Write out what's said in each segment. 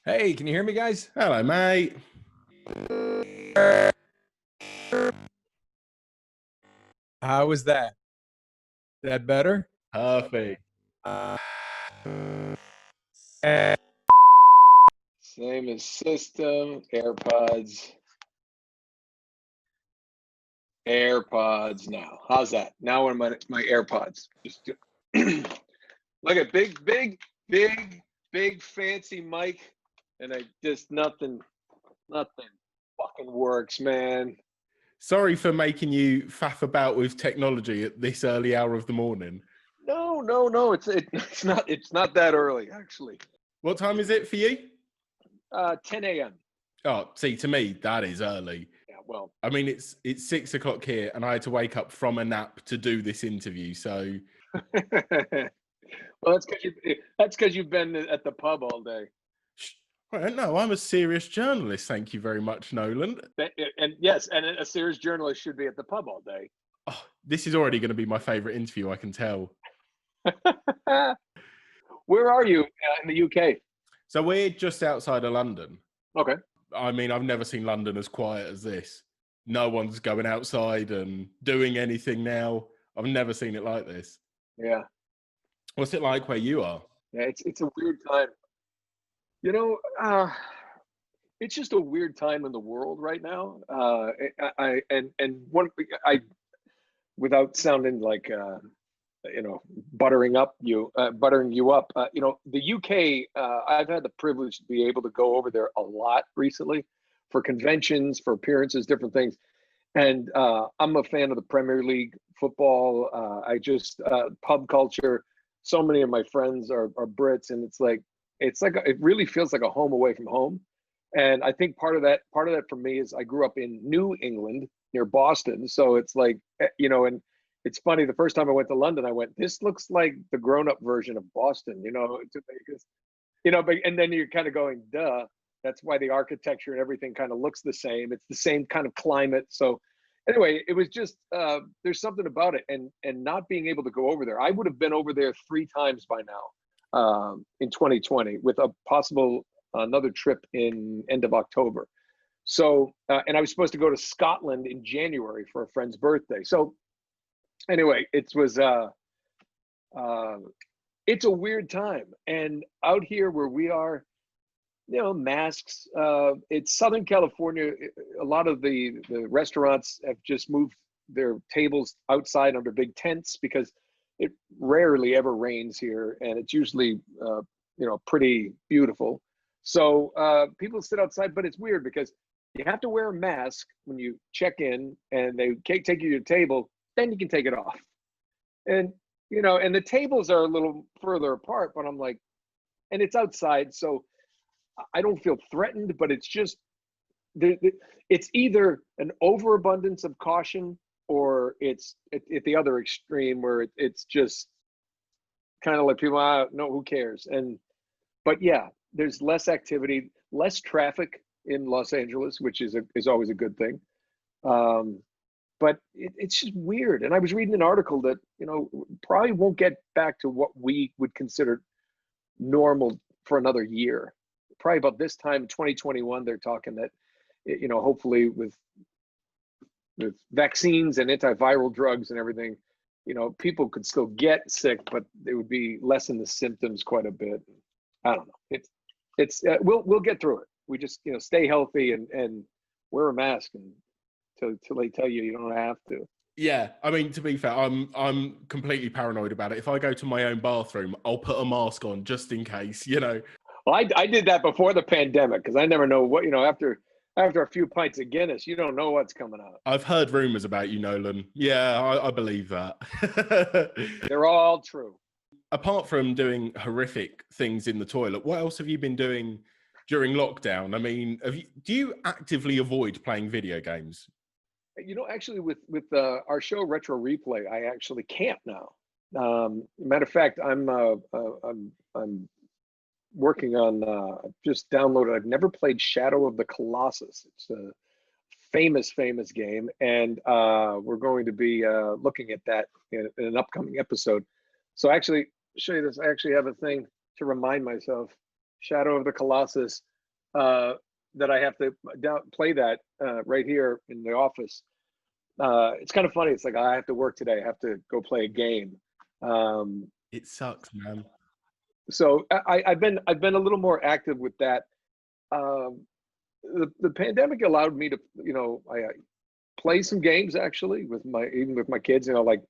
Hey, can you hear me, guys? Hello, mate. How was that? That better? Perfect. Same as system, AirPods now. How's that? Now when my AirPods. Just look at big fancy mic, and I just nothing fucking works, man. Sorry for making you faff about with technology at this early hour of the morning. No. It's not that early actually. What time is it for you? 10 a.m. Oh, see, to me, that is early. Yeah, well, I mean, it's 6 o'clock here, and I had to wake up from a nap to do this interview. So, well, that's because you've been at the pub all day. well, no, I'm a serious journalist. Thank you very much, Nolan. And yes, and a serious journalist should be at the pub all day. Oh, this is already going to be my favorite interview, I can tell. Where are you in the UK? So we're just outside of London. Okay. I mean, I've never seen London as quiet as this. No one's going outside and doing anything now. I've never seen it like this. Yeah. What's it like where you are? Yeah, it's a weird time. You know, it's just a weird time in the world right now. Without sounding like buttering you up. The UK. I've had the privilege to be able to go over there a lot recently for conventions, for appearances, different things. And I'm a fan of the Premier League football. Pub culture. So many of my friends are Brits, and it really feels like a home away from home. And I think part of that for me is I grew up in New England near Boston, so it's like and it's funny. The first time I went to London, I went, "This looks like the grown-up version of Boston," but and then you're kind of going, "Duh." That's why the architecture and everything kind of looks the same. It's the same kind of climate. So anyway, it was just there's something about it, and not being able to go over there. I would have been over there 3 times by now in 2020, with a possible another trip in end of October. So and I was supposed to go to Scotland in January for a friend's birthday. So anyway, it's a weird time, and out here where we are, masks. It's Southern California. A lot of the restaurants have just moved their tables outside under big tents because it rarely ever rains here, and it's usually pretty beautiful. So people sit outside, but it's weird because you have to wear a mask when you check in, and they take you to your table. Then you can take it off, and and the tables are a little further apart. But I'm like, and it's outside, so I don't feel threatened, but it's just it's either an overabundance of caution, or it's at the other extreme where it's just kind of like people, no, who cares? But yeah, there's less activity, less traffic in Los Angeles, which is always a good thing. But it's just weird. And I was reading an article that probably won't get back to what we would consider normal for another year. Probably about this time, 2021, they're talking that, hopefully with vaccines and antiviral drugs and everything, people could still get sick, but they would be lessen the symptoms quite a bit. I don't know. We'll get through it. We just stay healthy and wear a mask until they tell you don't have to. Yeah, I mean, to be fair, I'm completely paranoid about it. If I go to my own bathroom, I'll put a mask on just in case, Well, I did that before the pandemic because I never know what, after a few pints of Guinness, you don't know what's coming out. I've heard rumors about you, Nolan. Yeah, I believe that. They're all true. Apart from doing horrific things in the toilet, what else have you been doing during lockdown? I mean, do you actively avoid playing video games? Actually, with our show Retro Replay, I actually can't now. Matter of fact, I'm working on just downloaded. I've never played Shadow of the Colossus. It's a famous game, and we're going to be looking at that in an upcoming episode. So actually, show you this. I actually have a thing to remind myself. Shadow of the Colossus, that I have to play that right here in the office. It's kind of funny. It's like I have to work today. I have to go play a game. It sucks, man. So I've been a little more active with that. The pandemic allowed me to, I play some games actually even with my kids. Like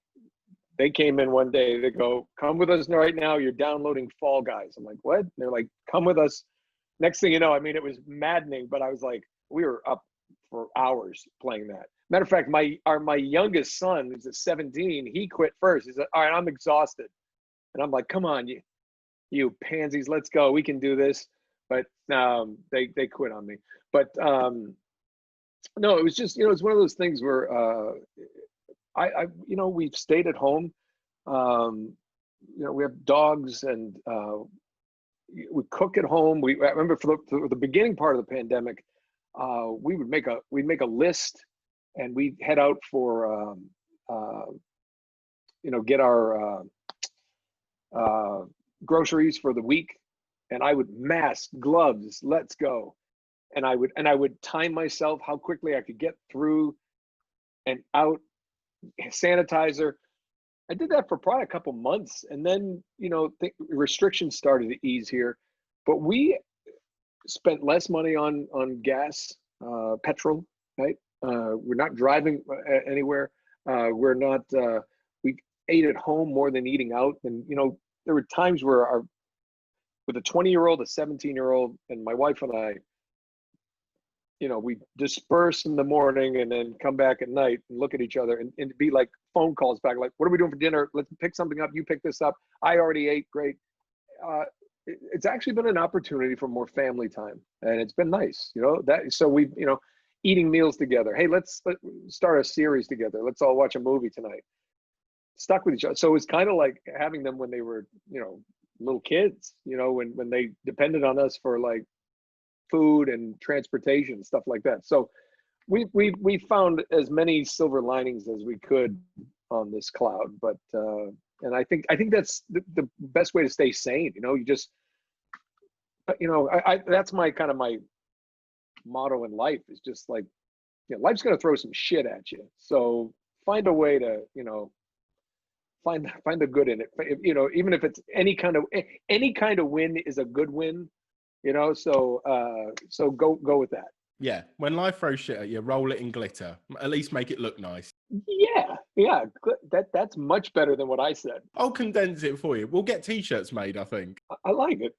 they came in one day. They go, "Come with us right now. You're downloading Fall Guys." I'm like, "What?" And they're like, "Come with us." Next thing you know, I mean, it was maddening, but I was like, we were up for hours playing that. Matter of fact, my youngest son, who's at 17, he quit first. He said, "All right, I'm exhausted," and I'm like, "Come on, you pansies, let's go. We can do this." But they quit on me. But no, it was just it's one of those things where we've stayed at home. We have dogs and we cook at home. I remember for the beginning part of the pandemic, we'd make a list and we'd head out for get our groceries for the week, and I would mask, gloves, let's go. And I would time myself how quickly I could get through and out, sanitizer. I did that for probably a couple months, and then restrictions started to ease here, but we spent less money on gas, petrol, right? We're not driving anywhere. We're not. We ate at home more than eating out, and there were times where with a 20-year-old, a 17-year-old, and my wife and I, we disperse in the morning and then come back at night and look at each other and it'd be like phone calls back, like, "What are we doing for dinner? Let's pick something up. You pick this up. I already ate. Great." It's actually been an opportunity for more family time, and it's been nice, so we, eating meals together. Hey, let's start a series together. Let's all watch a movie tonight. Stuck with each other. So it's kind of like having them when they were, little kids, when they depended on us for like food and transportation, stuff like that. So we found as many silver linings as we could on this cloud, but and I think that's the best way to stay sane. You just that's my kind of my motto in life, is just like, life's going to throw some shit at you, so find a way to find the good in it. Even if it's any kind of win is a good win. So go with that. Yeah, when life throws shit at you, roll it in glitter. At least make it look nice. Yeah. That's much better than what I said. I'll condense it for you. We'll get t-shirts made, I think. I like it.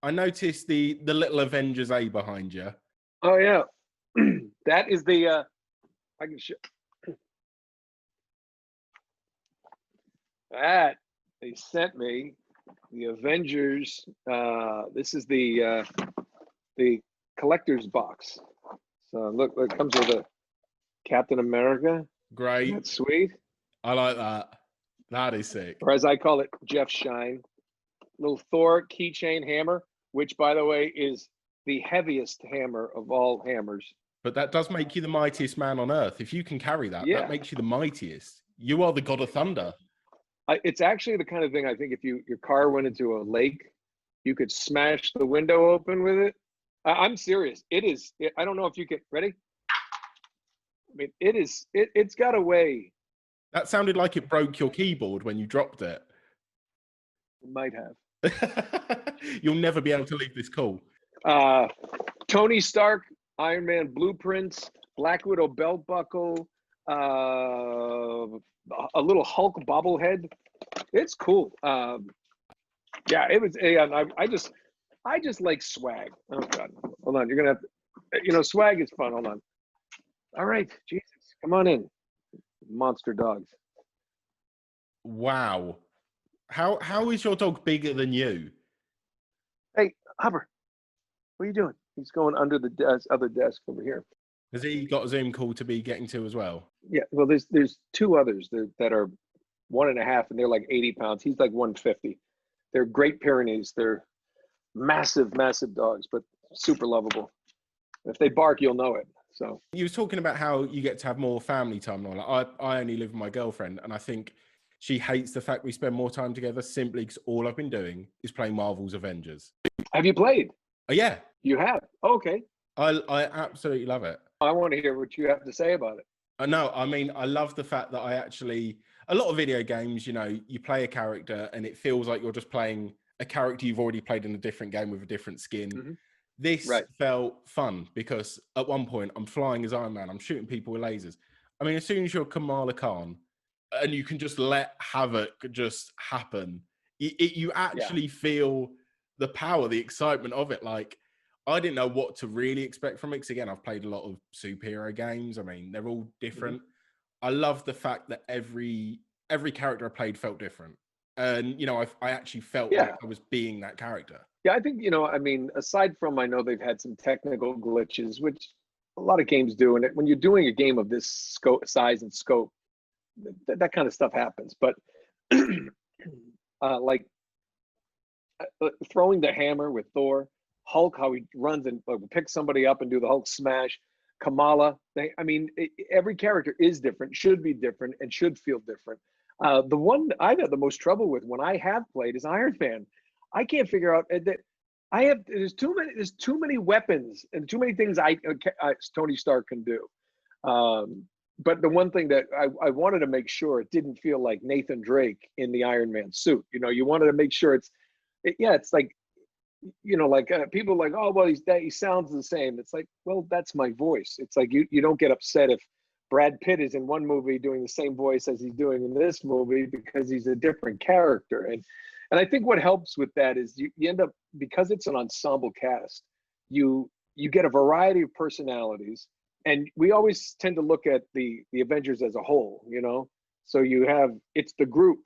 I noticed the little Avengers A behind you. Oh yeah, that is the. I can show. That they sent me the Avengers. This is the collector's box. So look, it comes with a Captain America. Great. That's sweet. I like that. That is sick. Or as I call it, Jeff Shine. Little Thor keychain hammer, which by the way is the heaviest hammer of all hammers. But that does make you the mightiest man on earth. If you can carry that, Yeah. that makes you the mightiest. You are the god of thunder. It's actually the kind of thing, I think, if your car went into a lake, you could smash the window open with it. I'm serious. It is. I don't know if you can. Ready? I mean, it is. It's got a way. That sounded like it broke your keyboard when you dropped it. It might have. You'll never be able to leave this call. Tony Stark, Iron Man blueprints, Black Widow belt buckle, a little Hulk bobblehead. It's cool. Yeah, it was. I just like swag. Oh God, hold on. You're gonna have, swag is fun. Hold on. All right, Jesus, come on in, monster dogs. Wow. How is your dog bigger than you? Hey, Hopper, what are you doing? He's going under the other desk over here. Has he got a Zoom call to be getting to as well? Yeah, well, there's two others that are 1.5, and they're like 80 pounds. He's like 150. They're Great Pyrenees. They're massive dogs, but super lovable. If they bark, you'll know it. So you were talking about how you get to have more family time. Like I only live with my girlfriend, and I think she hates the fact we spend more time together simply because all I've been doing is playing Marvel's Avengers. Have you played? Oh, yeah. You have? Okay. I absolutely love it. I want to hear what you have to say about it. No, I mean, I love the fact that a lot of video games, you know, you play a character and it feels like you're just playing a character you've already played in a different game with a different skin. Mm-hmm. This Right. felt fun because at one point I'm flying as Iron Man, I'm shooting people with lasers. I mean, as soon as you're Kamala Khan and you can just let havoc just happen, you actually feel the power, the excitement of it. Like, I didn't know what to really expect from it. Because again, I've played a lot of superhero games. I mean, they're all different. I love the fact that every character I played felt different. And, you know, I actually felt like I was being that character. Yeah, I think, you know, I mean, aside from, I know they've had some technical glitches, which a lot of games do. And when you're doing a game of this size and scope, that kind of stuff happens. But like throwing the hammer with Thor, Hulk, how he runs and picks somebody up and do the Hulk smash, Kamala. I mean, every character is different, should be different, and should feel different. The one I've had the most trouble with when I have played is Iron Man. I can't figure out that there's too many weapons and too many things Tony Stark can do. But the one thing that I wanted to make sure it didn't feel like Nathan Drake in the Iron Man suit. You know, you wanted to make sure it's like, you know, like people are like, oh, well, he sounds the same. It's like, well, that's my voice. It's like you don't get upset if Brad Pitt is in one movie doing the same voice as he's doing in this movie because he's a different character. And I think what helps with that is you end up, because it's an ensemble cast, you get a variety of personalities. And we always tend to look at the Avengers as a whole, you know? So it's the group.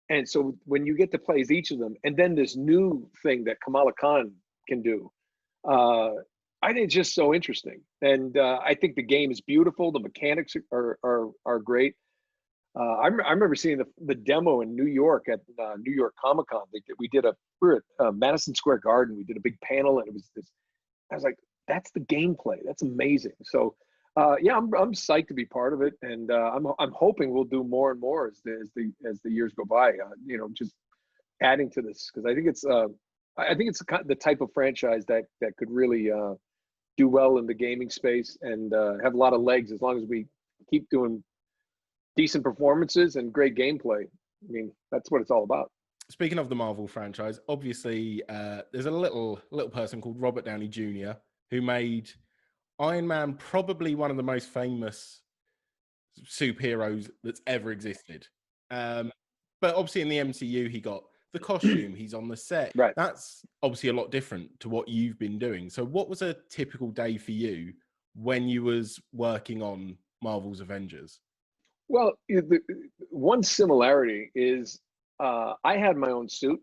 And so when you get to play as each of them, and then this new thing that Kamala Khan can do, I think it's just so interesting. And I think the game is beautiful. The mechanics are great. I remember seeing the demo in New York at New York Comic Con. We were at Madison Square Garden. We did a big panel, and it was this. I was like, "That's the gameplay. That's amazing." So, yeah, I'm psyched to be part of it, and I'm hoping we'll do more and more as the years go by. You know, just adding to this because I think it's the type of franchise that could really do well in the gaming space and have a lot of legs as long as we keep doing decent performances and great gameplay. I mean, that's what it's all about. Speaking of the Marvel franchise, obviously there's a little person called Robert Downey Jr. who made Iron Man probably one of the most famous superheroes that's ever existed. But obviously in the MCU, he got the costume, he's on the set. Right. That's obviously a lot different to what you've been doing. So what was a typical day for you when you was working on Marvel's Avengers? Well, the one similarity is I had my own suit,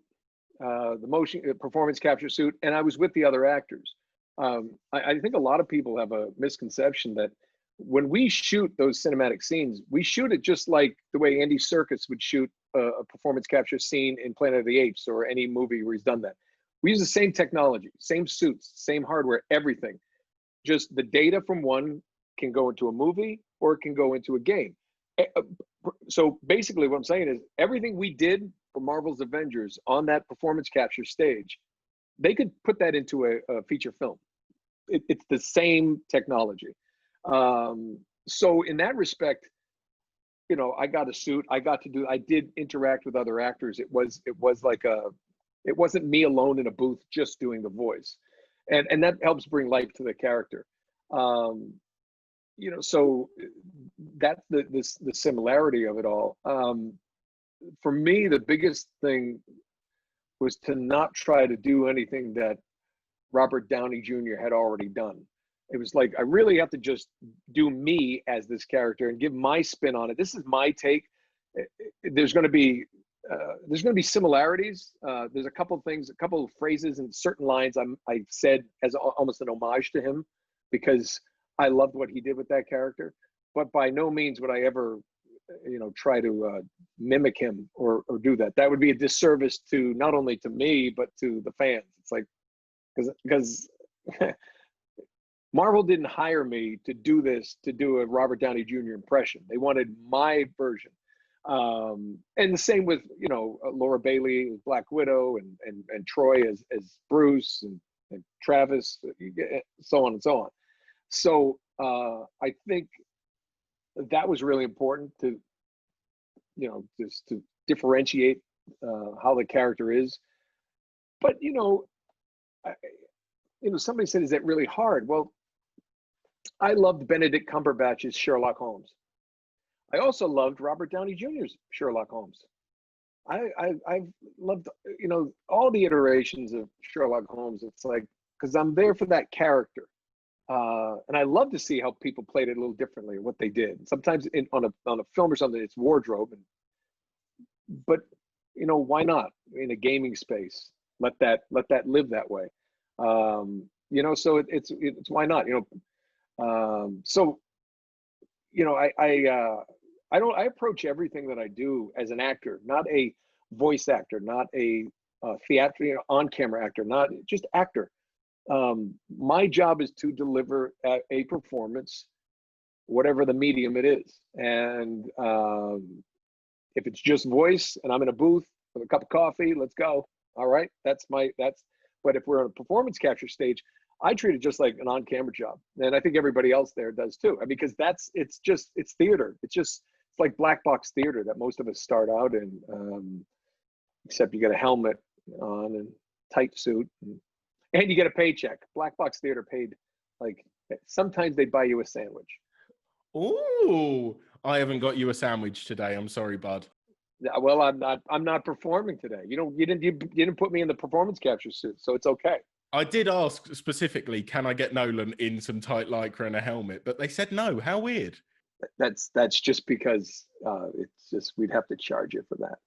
the performance capture suit, and I was with the other actors. I think a lot of people have a misconception that when we shoot those cinematic scenes, we shoot it just like the way Andy Serkis would shoot a performance capture scene in Planet of the Apes or any movie where he's done that. We use the same technology, same suits, same hardware, everything. Just the data from one can go into a movie or it can go into a game. So basically what I'm saying is everything we did for Marvel's Avengers on that performance capture stage, they could put that into a feature film. It's the same technology. So in that respect, you know, I got a suit. I did interact with other actors. It wasn't me alone in a booth just doing the voice, and that helps bring life to the character. You know, so that's the similarity of it all. For me, the biggest thing was to not try to do anything that Robert Downey Jr. had already done. It was like, I really have to just do me as this character and give my spin on it. This is my take. There's going to be similarities. There's a couple of phrases and certain lines I've said as almost an homage to him because I loved what he did with that character. But by no means would I ever, you know, try to mimic him or do that. That would be a disservice to not only to me but to the fans. It's like because Marvel didn't hire me to do a Robert Downey Jr. impression. They wanted my version. And the same with, you know, Laura Bailey as Black Widow and Troy as Bruce and Travis, so on and so on. So I think that was really important to, just to differentiate how the character is. But somebody said, "Is that really hard?" Well, I loved Benedict Cumberbatch's Sherlock Holmes. I also loved Robert Downey Jr.'s Sherlock Holmes. I've loved all the iterations of Sherlock Holmes. It's like, because I'm there for that character, and I love to see how people played it a little differently, what they did. Sometimes on a film or something, it's wardrobe, but why not in a gaming space? Let that live that way. So it's why not? I approach everything that I do as an actor, not a voice actor, not a theatrical on-camera actor, not just actor. My job is to deliver a performance, whatever the medium it is. And if it's just voice and I'm in a booth with a cup of coffee, let's go. All right, but if we're on a performance capture stage, I treat it just like an on-camera job. And I think everybody else there does too, because it's theater. It's like black box theater that most of us start out in, except you get a helmet on and tight suit and you get a paycheck. Black box theater paid, like, sometimes they buy you a sandwich. Ooh, I haven't got you a sandwich today. I'm sorry, bud. Yeah, well, I'm not performing today. You didn't put me in the performance capture suit, so it's okay. I did ask specifically, can I get Nolan in some tight lycra and a helmet? But they said no. How weird. That's just because it's just, we'd have to charge you for that.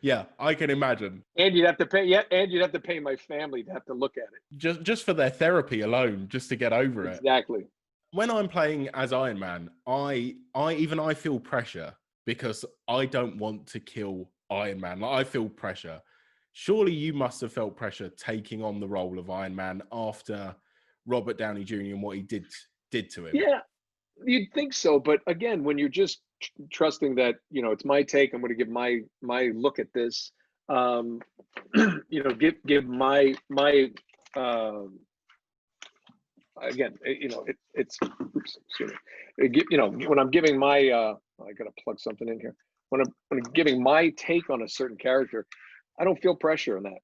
Yeah, I can imagine. And you'd have to pay. Yeah, and you'd have to pay my family to have to look at it. Just for their therapy alone, just to get over it. Exactly. When I'm playing as Iron Man, I feel pressure because I don't want to kill Iron Man. Like, I feel pressure. Surely you must have felt pressure taking on the role of Iron Man after Robert Downey Jr. and what he did to him. Yeah, you'd think so. But again, when you're just trusting that, it's my take, I'm going to give my look at this, give my again, it's oops, excuse me. When I'm giving my I gotta plug something in here. When I'm giving my take on a certain character, I don't feel pressure on that.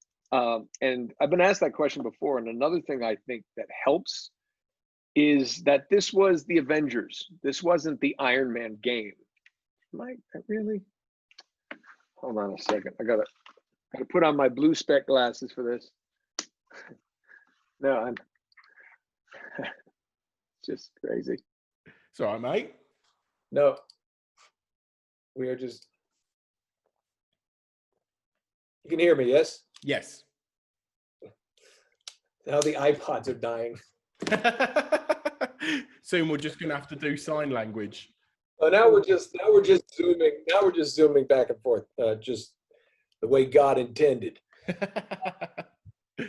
And I've been asked that question before. And another thing I think that helps is that this was the Avengers. This wasn't the Iron Man game. Am I really? Hold on a second. I gotta put on my blue spec glasses for this. No, I'm just crazy. It's all right, mate. No, we are just. You can hear me, yes? Yes. Now the iPods are dying. Soon we're just gonna have to do sign language. Oh, now we're just zooming. Now we're just zooming back and forth, just the way God intended.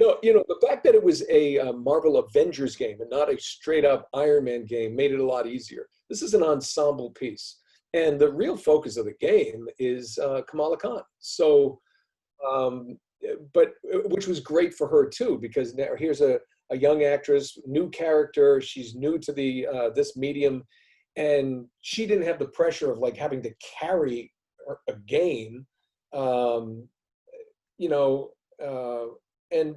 No, the fact that it was a Marvel Avengers game and not a straight up Iron Man game made it a lot easier. This is an ensemble piece, and the real focus of the game is Kamala Khan. So, but which was great for her too, because now here's a young actress, new character. She's new to the this medium, and she didn't have the pressure of like having to carry a game. And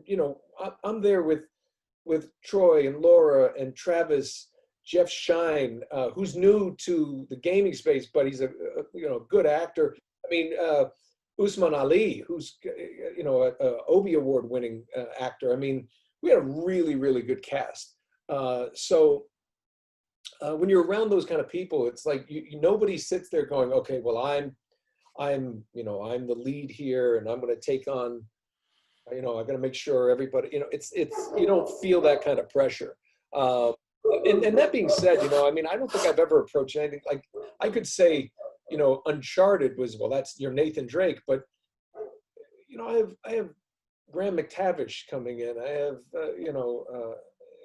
I'm there with Troy and Laura and Travis, Jeff Shine, who's new to the gaming space, but he's a good actor. I mean, Usman Ali, who's a Obie Award winning actor. I mean, we had a really, really good cast. So when you're around those kind of people, it's like nobody sits there going, okay, well, I'm the lead here, and I'm going to take on. I got to make sure everybody. It's you don't feel that kind of pressure. And that being said, I mean, I don't think I've ever approached anything like. I could say, Uncharted was, well, that's your Nathan Drake, but I have Graham McTavish coming in. I have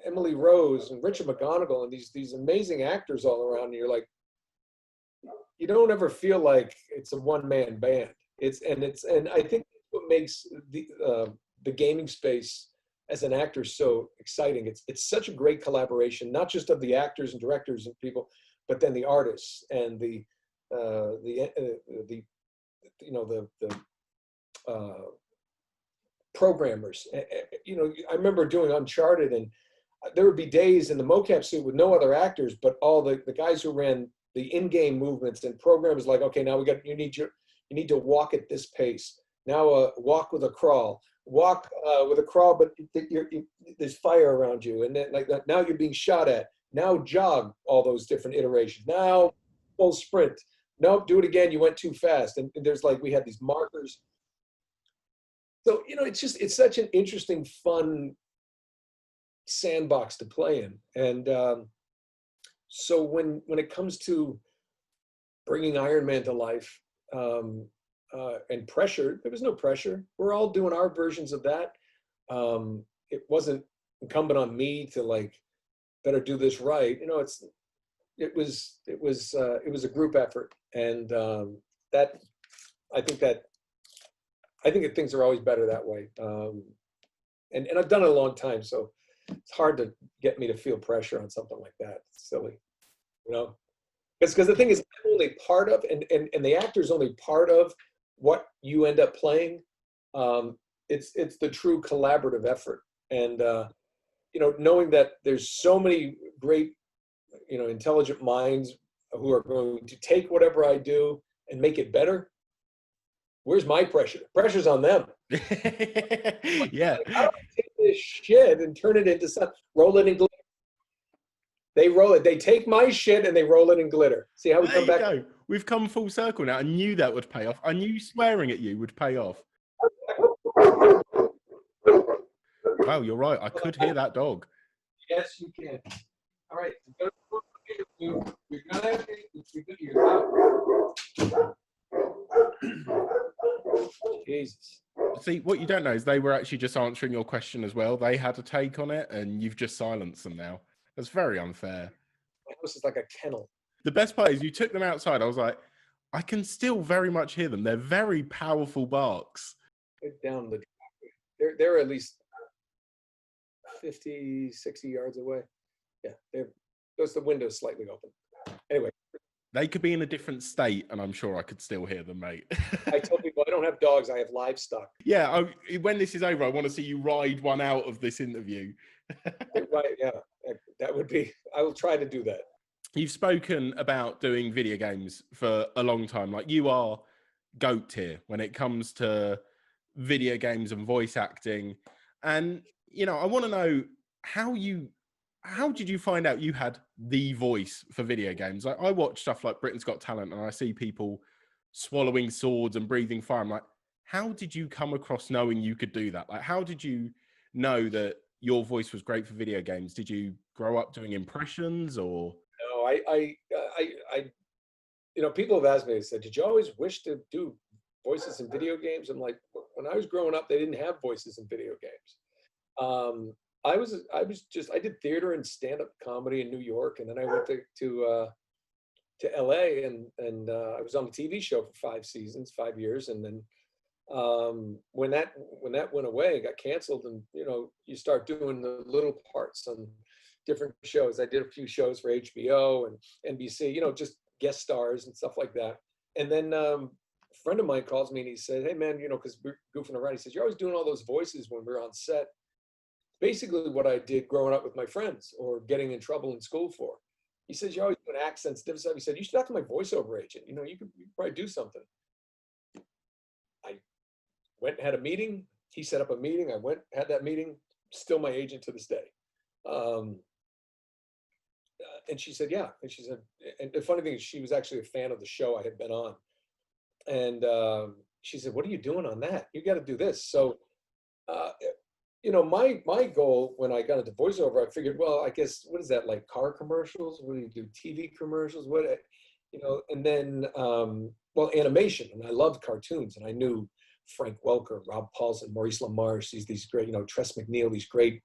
Emily Rose and Richard McGonigal and these amazing actors all around. And you're like, you don't ever feel like it's a one-man band. And I think what makes the gaming space as an actor is so exciting. It's such a great collaboration, not just of the actors and directors and people, but then the artists and the programmers. You know, I remember doing Uncharted, and there would be days in the mocap suit with no other actors, but all the guys who ran the in-game movements and programs like, okay, now you need to walk at this pace. Now walk with a crawl. Walk with a crawl, but there's fire around you, and then like that. Now you're being shot at. Now jog, all those different iterations. Now full sprint. Nope, do it again. You went too fast. And there's like, we had these markers. So, you know, it's such an interesting, fun sandbox to play in. And so when it comes to bringing Iron Man to life, and pressure, there was no pressure. We're all doing our versions of that. It wasn't incumbent on me to like, better do this right. You know, it was a group effort, and that I think that things are always better that way. And I've done it a long time, so it's hard to get me to feel pressure on something like that. It's silly, you know, because the thing is, I'm only part of, and the actor's only part of what you end up playing. It's the true collaborative effort, and you know, knowing that there's so many great, you know, intelligent minds who are going to take whatever I do and make it better. Where's my pressure? Pressure's on them. Yeah. Like, how do I take this shit and turn it into something? Roll it in glitter. They roll it. They take my shit and they roll it in glitter. See how we come back? Go. We've come full circle now. I knew that would pay off. I knew swearing at you would pay off. Wow, you're right. I could hear that dog. Yes, you can. All right. You're gonna have to. Jesus. See, what you don't know is they were actually just answering your question as well. They had a take on it, and you've just silenced them now. That's very unfair. My house is like a kennel. The best part is you took them outside. I was like, I can still very much hear them. They're very powerful barks. They're down the driveway. They're at least 50, 60 yards away. Yeah, there's the windows slightly open. Anyway. They could be in a different state, and I'm sure I could still hear them, mate. I tell people I don't have dogs, I have livestock. Yeah, when this is over, I want to see you ride one out of this interview. Right, yeah, that would be, I will try to do that. You've spoken about doing video games for a long time. Like, you are GOAT here when it comes to video games and voice acting. And, you know, I want to know how did you find out you had the voice for video games? Like, I watch stuff like Britain's Got Talent, and I see people swallowing swords and breathing fire. I'm like, how did you come across knowing you could do that? Like, how did you know that your voice was great for video games? Did you grow up doing impressions, or? No, I you know, people have asked me, they said, did you always wish to do voices in video games? I'm like, when I was growing up, they didn't have voices in video games. I did theater and stand-up comedy in New York, and then I went to LA, and I was on a TV show for 5 years, and then when that went away, it got canceled, and you know, you start doing the little parts on different shows. I did a few shows for HBO and NBC, you know, just guest stars and stuff like that. And then a friend of mine calls me and he said, hey man, you know, because we're goofing around, he says, you're always doing all those voices when we're on set. Basically what I did growing up with my friends or getting in trouble in school for. He says, you're always doing accents, different stuff. He said, you should talk to my voiceover agent. You know, you could probably do something. I went and had a meeting. He set up a meeting. I went, had that meeting, still my agent to this day. And she said, yeah. And she said, and the funny thing is she was actually a fan of the show I had been on. And she said, what are you doing on that? You got to do this. So, you know, my goal when I got into voiceover, I figured, well, I guess, what is that, like car commercials? What do you do? TV commercials? What, you know, and then, well, animation. And I loved cartoons. And I knew Frank Welker, Rob Paulson, Maurice LaMarche, these great, you know, Tress MacNeille, these great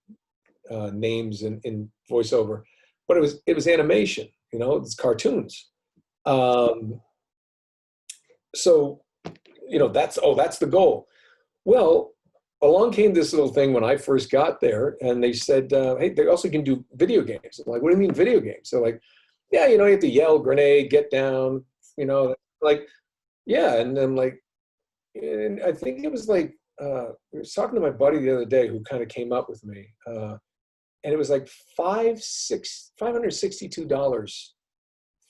names in voiceover. But it was animation, you know, it's cartoons. So, you know, that's the goal. Well, a along came this little thing when I first got there, and they said, hey, they also can do video games. I'm like, what do you mean video games? They're like, yeah, you have to yell, grenade, get down, like, yeah. And I'm like, and I think it was like, I was talking to my buddy the other day who kind of came up with me, and it was like $562,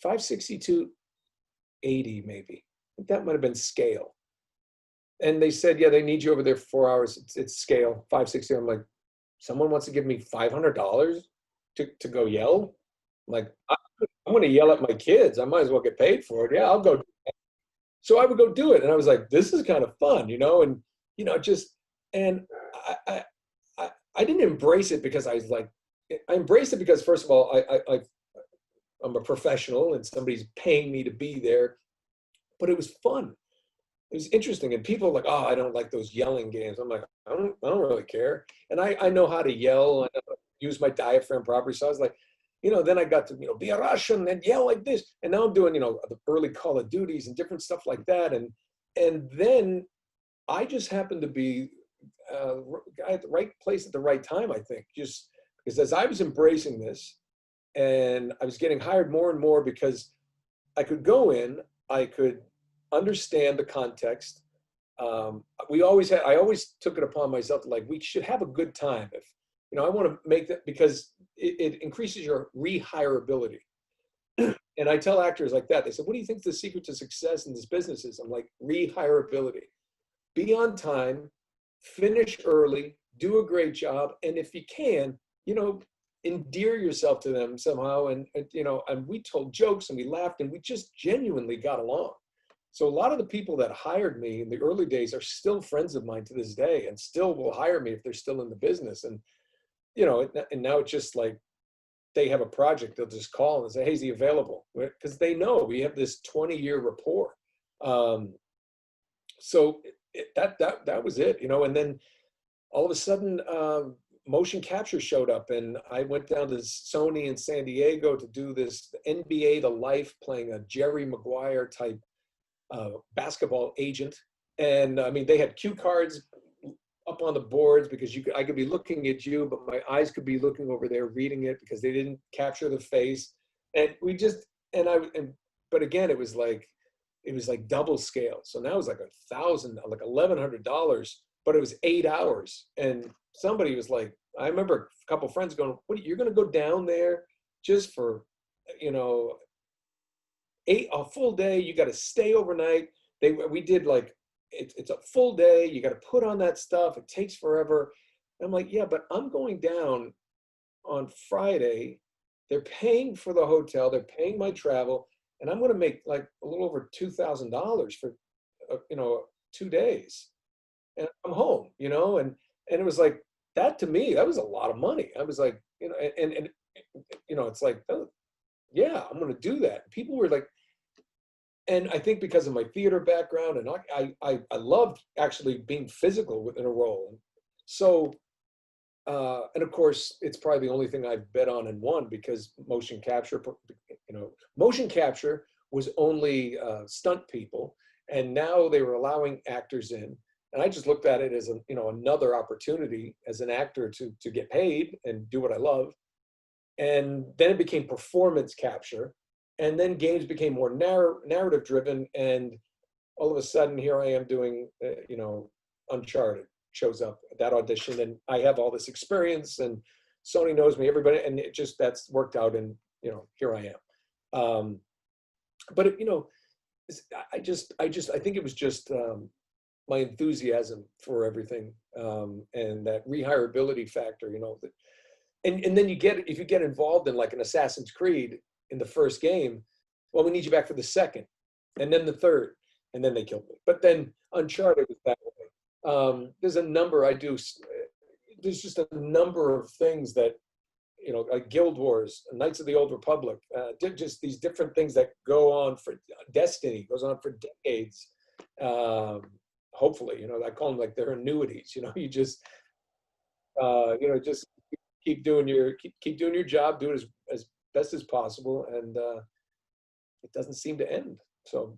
562.80 maybe. I think that might have been scale. And they said, yeah, they need you over there for 4 hours. It's scale, 560. I'm like, someone wants to give me $500 to go yell? I'm like, I'm going to yell at my kids. I might as well get paid for it. Yeah, I'll go. So I would go do it. And I was like, this is kind of fun, and, just, and I didn't embrace it because I was like, I embraced it because, first of all, I'm a professional and somebody's paying me to be there, but it was fun. It was interesting, and people are like, oh, I don't like those yelling games. I'm like, I don't really care. And I know how to yell, I know how to use my diaphragm properly. So I was like, then I got to, be a Russian and yell like this. And now I'm doing, the early Call of Duties and different stuff like that. And then I just happened to be at the right place at the right time, I think, just because as I was embracing this and I was getting hired more and more because I could go in, I could understand the context. I always took it upon myself to, like, we should have a good time. If, I want to make that, because it increases your rehireability. And I tell actors like that, they said, what do you think the secret to success in this business is? I'm like, rehireability. Be on time, finish early, do a great job. And if you can, endear yourself to them somehow. And we told jokes and we laughed and we just genuinely got along. So a lot of the people that hired me in the early days are still friends of mine to this day and still will hire me if they're still in the business. And, and now it's just like, they have a project, they'll just call and say, hey, is he available? Because they know we have this 20-year rapport. So that was it, and then all of a sudden, motion capture showed up, and I went down to Sony in San Diego to do this NBA The Life, playing a Jerry Maguire type basketball agent. And I mean, they had cue cards up on the boards because I could be looking at you, but my eyes could be looking over there reading it because they didn't capture the face. And but again, it was like double scale. So now it was like $1,000, like $1,100, but it was 8 hours. And somebody was like, I remember a couple friends going, "What? You're going to go down there just for, a full day? You got to stay overnight." We did like, it's a full day. You got to put on that stuff. It takes forever. And I'm like, yeah, but I'm going down on Friday. They're paying for the hotel. They're paying my travel. And I'm going to make like a little over $2,000 for, 2 days. And I'm home, and it was like, that to me, that was a lot of money. I was like, and it's like, oh, yeah, I'm going to do that. People were like, and I think because of my theater background, and I loved actually being physical within a role. So, and of course, it's probably the only thing I've bet on and won, because motion capture was only stunt people, and now they were allowing actors in. And I just looked at it as another opportunity as an actor to get paid and do what I love. And then it became performance capture. And then games became more narrative driven. And all of a sudden, here I am doing, Uncharted shows up at that audition. And I have all this experience, and Sony knows me, everybody. And that's worked out. And, here I am. But, I think it was just my enthusiasm for everything, and that rehireability factor, and then if you get involved in like an Assassin's Creed in the first game, well, we need you back for the second, and then the third, and then they killed me. But then Uncharted was that way. There's just a number of things that, like Guild Wars, Knights of the Old Republic, just these different things that go on for Destiny, goes on for decades. Hopefully, I call them like their annuities. You just, just keep doing your job, do it as best as possible, and it doesn't seem to end. So,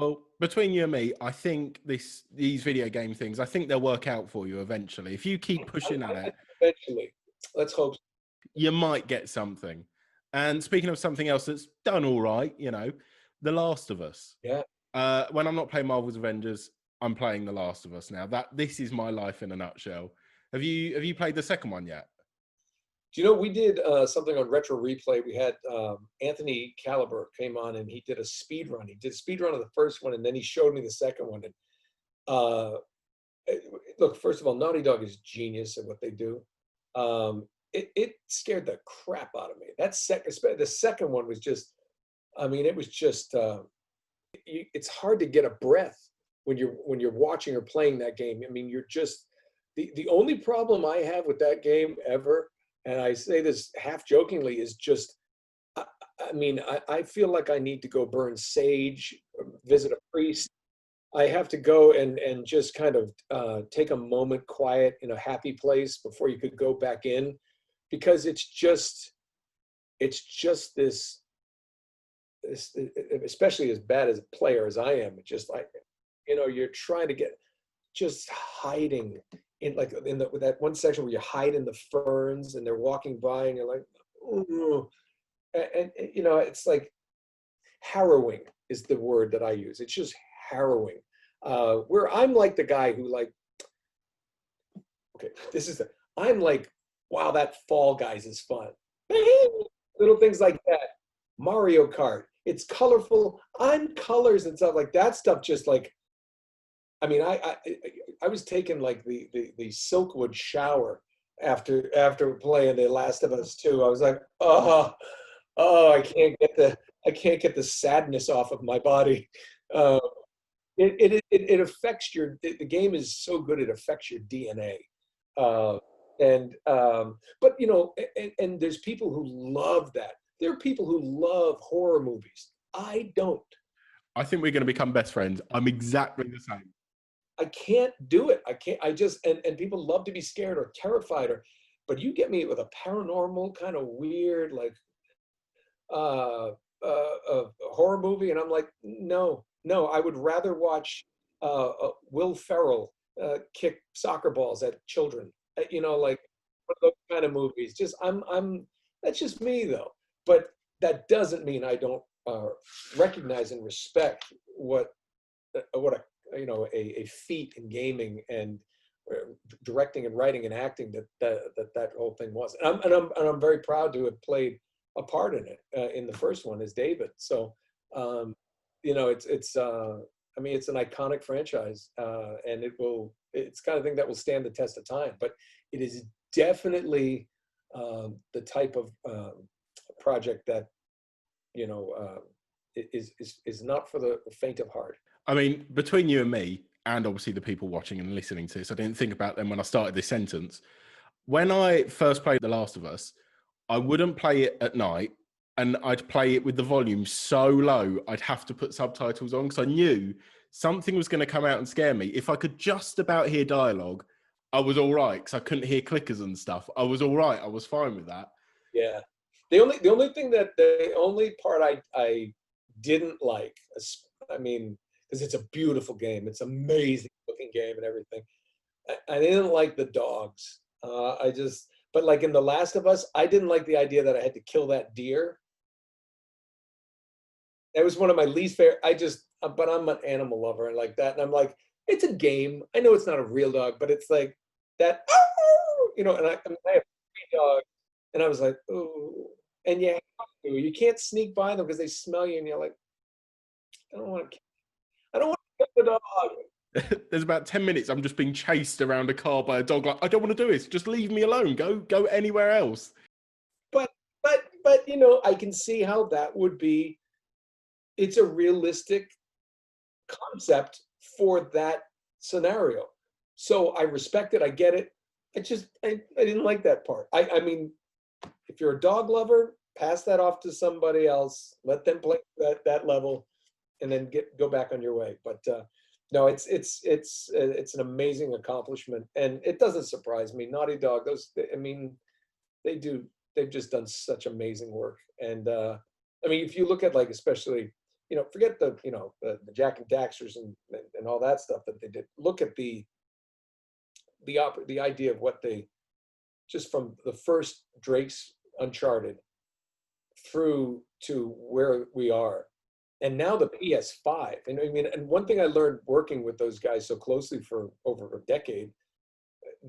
Well, between you and me, I think these video game things, I think they'll work out for you eventually. If you keep pushing at it, Eventually, let's hope. you might get something. And speaking of something else that's done all right, you know, The Last of Us. Yeah. When I'm not playing Marvel's Avengers, I'm playing The Last of Us now. This is my life in a nutshell. Have you played the second one yet? Do you know, we did something on Retro Replay. We had Anthony Caliber came on and he did a speed run. He did a speed run of the first one and then he showed me the second one. And look, first of all, Naughty Dog is genius at what they do. It scared the crap out of me. The second one was just, I mean, it was just, it's hard to get a breath when you're watching or playing that game. I mean, you're just, the only problem I have with that game ever, and I say this half jokingly, is just, I mean, I feel like I need to go burn sage, visit a priest. I have to go and just kind of take a moment quiet in a happy place before you could go back in, because it's just this, especially as bad as a player as I am, it's just like, you know, you're trying to get, just hiding in that one section where you hide in the ferns and they're walking by and you're like, ooh. And you know, it's like harrowing is the word that I use. It's just harrowing. Where I'm like the guy who like, okay, I'm like, wow, that Fall Guys is fun. Little things like that. Mario Kart, it's colorful. I'm colors and stuff like that stuff. Just like, I mean, I was taking like the Silkwood shower after playing The Last of Us 2. I was like, oh, I can't get the sadness off of my body. It affects the game is so good it affects your DNA. But you know, and there's people who love that. There are people who love horror movies. I don't. I think we're going to become best friends. I'm exactly the same. I can't do it. I can't. I just and people love to be scared or terrified, but you get me with a paranormal kind of weird like a horror movie, and I'm like, no. I would rather watch Will Ferrell kick soccer balls at children. You know, like one of those kind of movies. Just I'm. That's just me though. But that doesn't mean I don't recognize and respect what a feat in gaming and directing and writing and acting that whole thing was. And I'm very proud to have played a part in it in the first one as David. So you know, it's I mean, it's an iconic franchise, and it's kind of thing that will stand the test of time. But it is definitely the type of project that, you know, is not for the faint of heart. I mean, between you and me, and obviously the people watching and listening to this, I didn't think about them when I started this sentence. When I first played The Last of Us, I wouldn't play it at night, and I'd play it with the volume so low, I'd have to put subtitles on because I knew something was going to come out and scare me. If I could just about hear dialogue, I was all right because I couldn't hear clickers and stuff. I was all right. I was fine with that. Yeah. The only part I didn't like, I mean, because it's a beautiful game, it's an amazing looking game and everything. I didn't like the dogs. But like in The Last of Us, I didn't like the idea that I had to kill that deer. It was one of my least favorite. But I'm an animal lover and like that. And I'm like, it's a game. I know it's not a real dog, but it's like that, you know, and I have 3 dogs. And I was like, oh, and you can't sneak by them because they smell you and you're like, I don't want to kill the dog. There's about 10 minutes I'm just being chased around a car by a dog. Like, I don't want to do this. Just leave me alone. Go anywhere else. But you know, I can see how that would be. It's a realistic concept for that scenario. So I respect it. I get it. I didn't like that part. I mean, if you're a dog lover, pass that off to somebody else. Let them play that level, and then go back on your way. But no, it's an amazing accomplishment, and it doesn't surprise me. Naughty Dog, they've just done such amazing work. And I mean, if you look at like especially forget the Jack and Daxters and all that stuff that they did. Look at the idea of what they, just from the first Drake's Uncharted through to where we are, and now the PS5. And I mean, and one thing I learned working with those guys so closely for over a decade,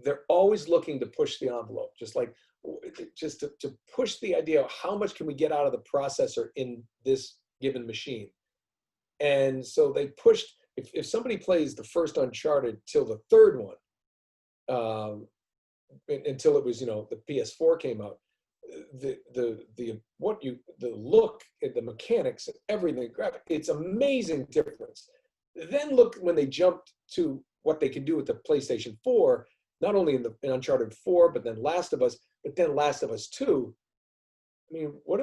they're always looking to push the envelope, just to push the idea of how much can we get out of the processor in this given machine. And so they pushed, if somebody plays the first Uncharted till the third one, until it was, the PS4 came out, the look, the mechanics, and everything, it's amazing difference. Then look when they jumped to what they can do with the PlayStation 4, not only in Uncharted 4, but then Last of Us, but then Last of Us 2. I mean, what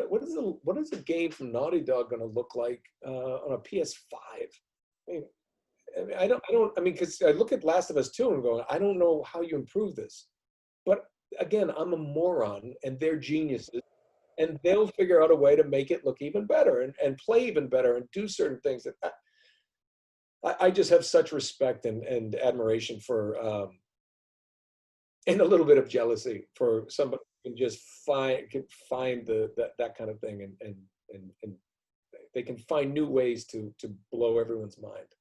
is a game from Naughty Dog going to look like on a PS5? Because I look at Last of Us 2 and going, I don't know how you improve this. But again, I'm a moron and they're geniuses, and they'll figure out a way to make it look even better and play even better and do certain things that I just have such respect and admiration for, and a little bit of jealousy for somebody who can just find that kind of thing, and they can find new ways to blow everyone's mind.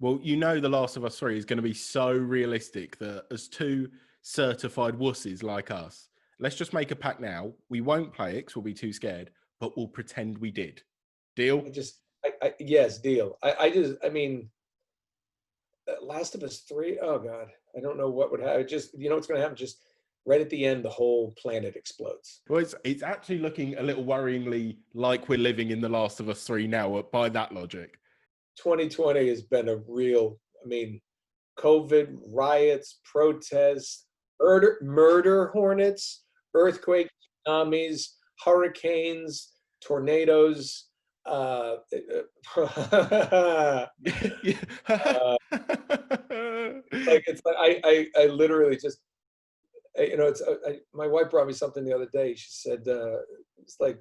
Well, The Last of Us 3 is going to be so realistic that as two certified wusses like us, let's just make a pact now. We won't play it because we'll be too scared, but we'll pretend we did. Deal? Yes, deal. Last of Us 3, oh God, I don't know what would happen. Just, what's going to happen? Just right at the end, the whole planet explodes. Well, it's actually looking a little worryingly like we're living in The Last of Us 3 now, by that logic. 2020 has been a real, COVID, riots, protests, murder hornets, earthquakes, tsunamis, hurricanes, tornadoes. I literally just, my wife brought me something the other day. She said, it's like,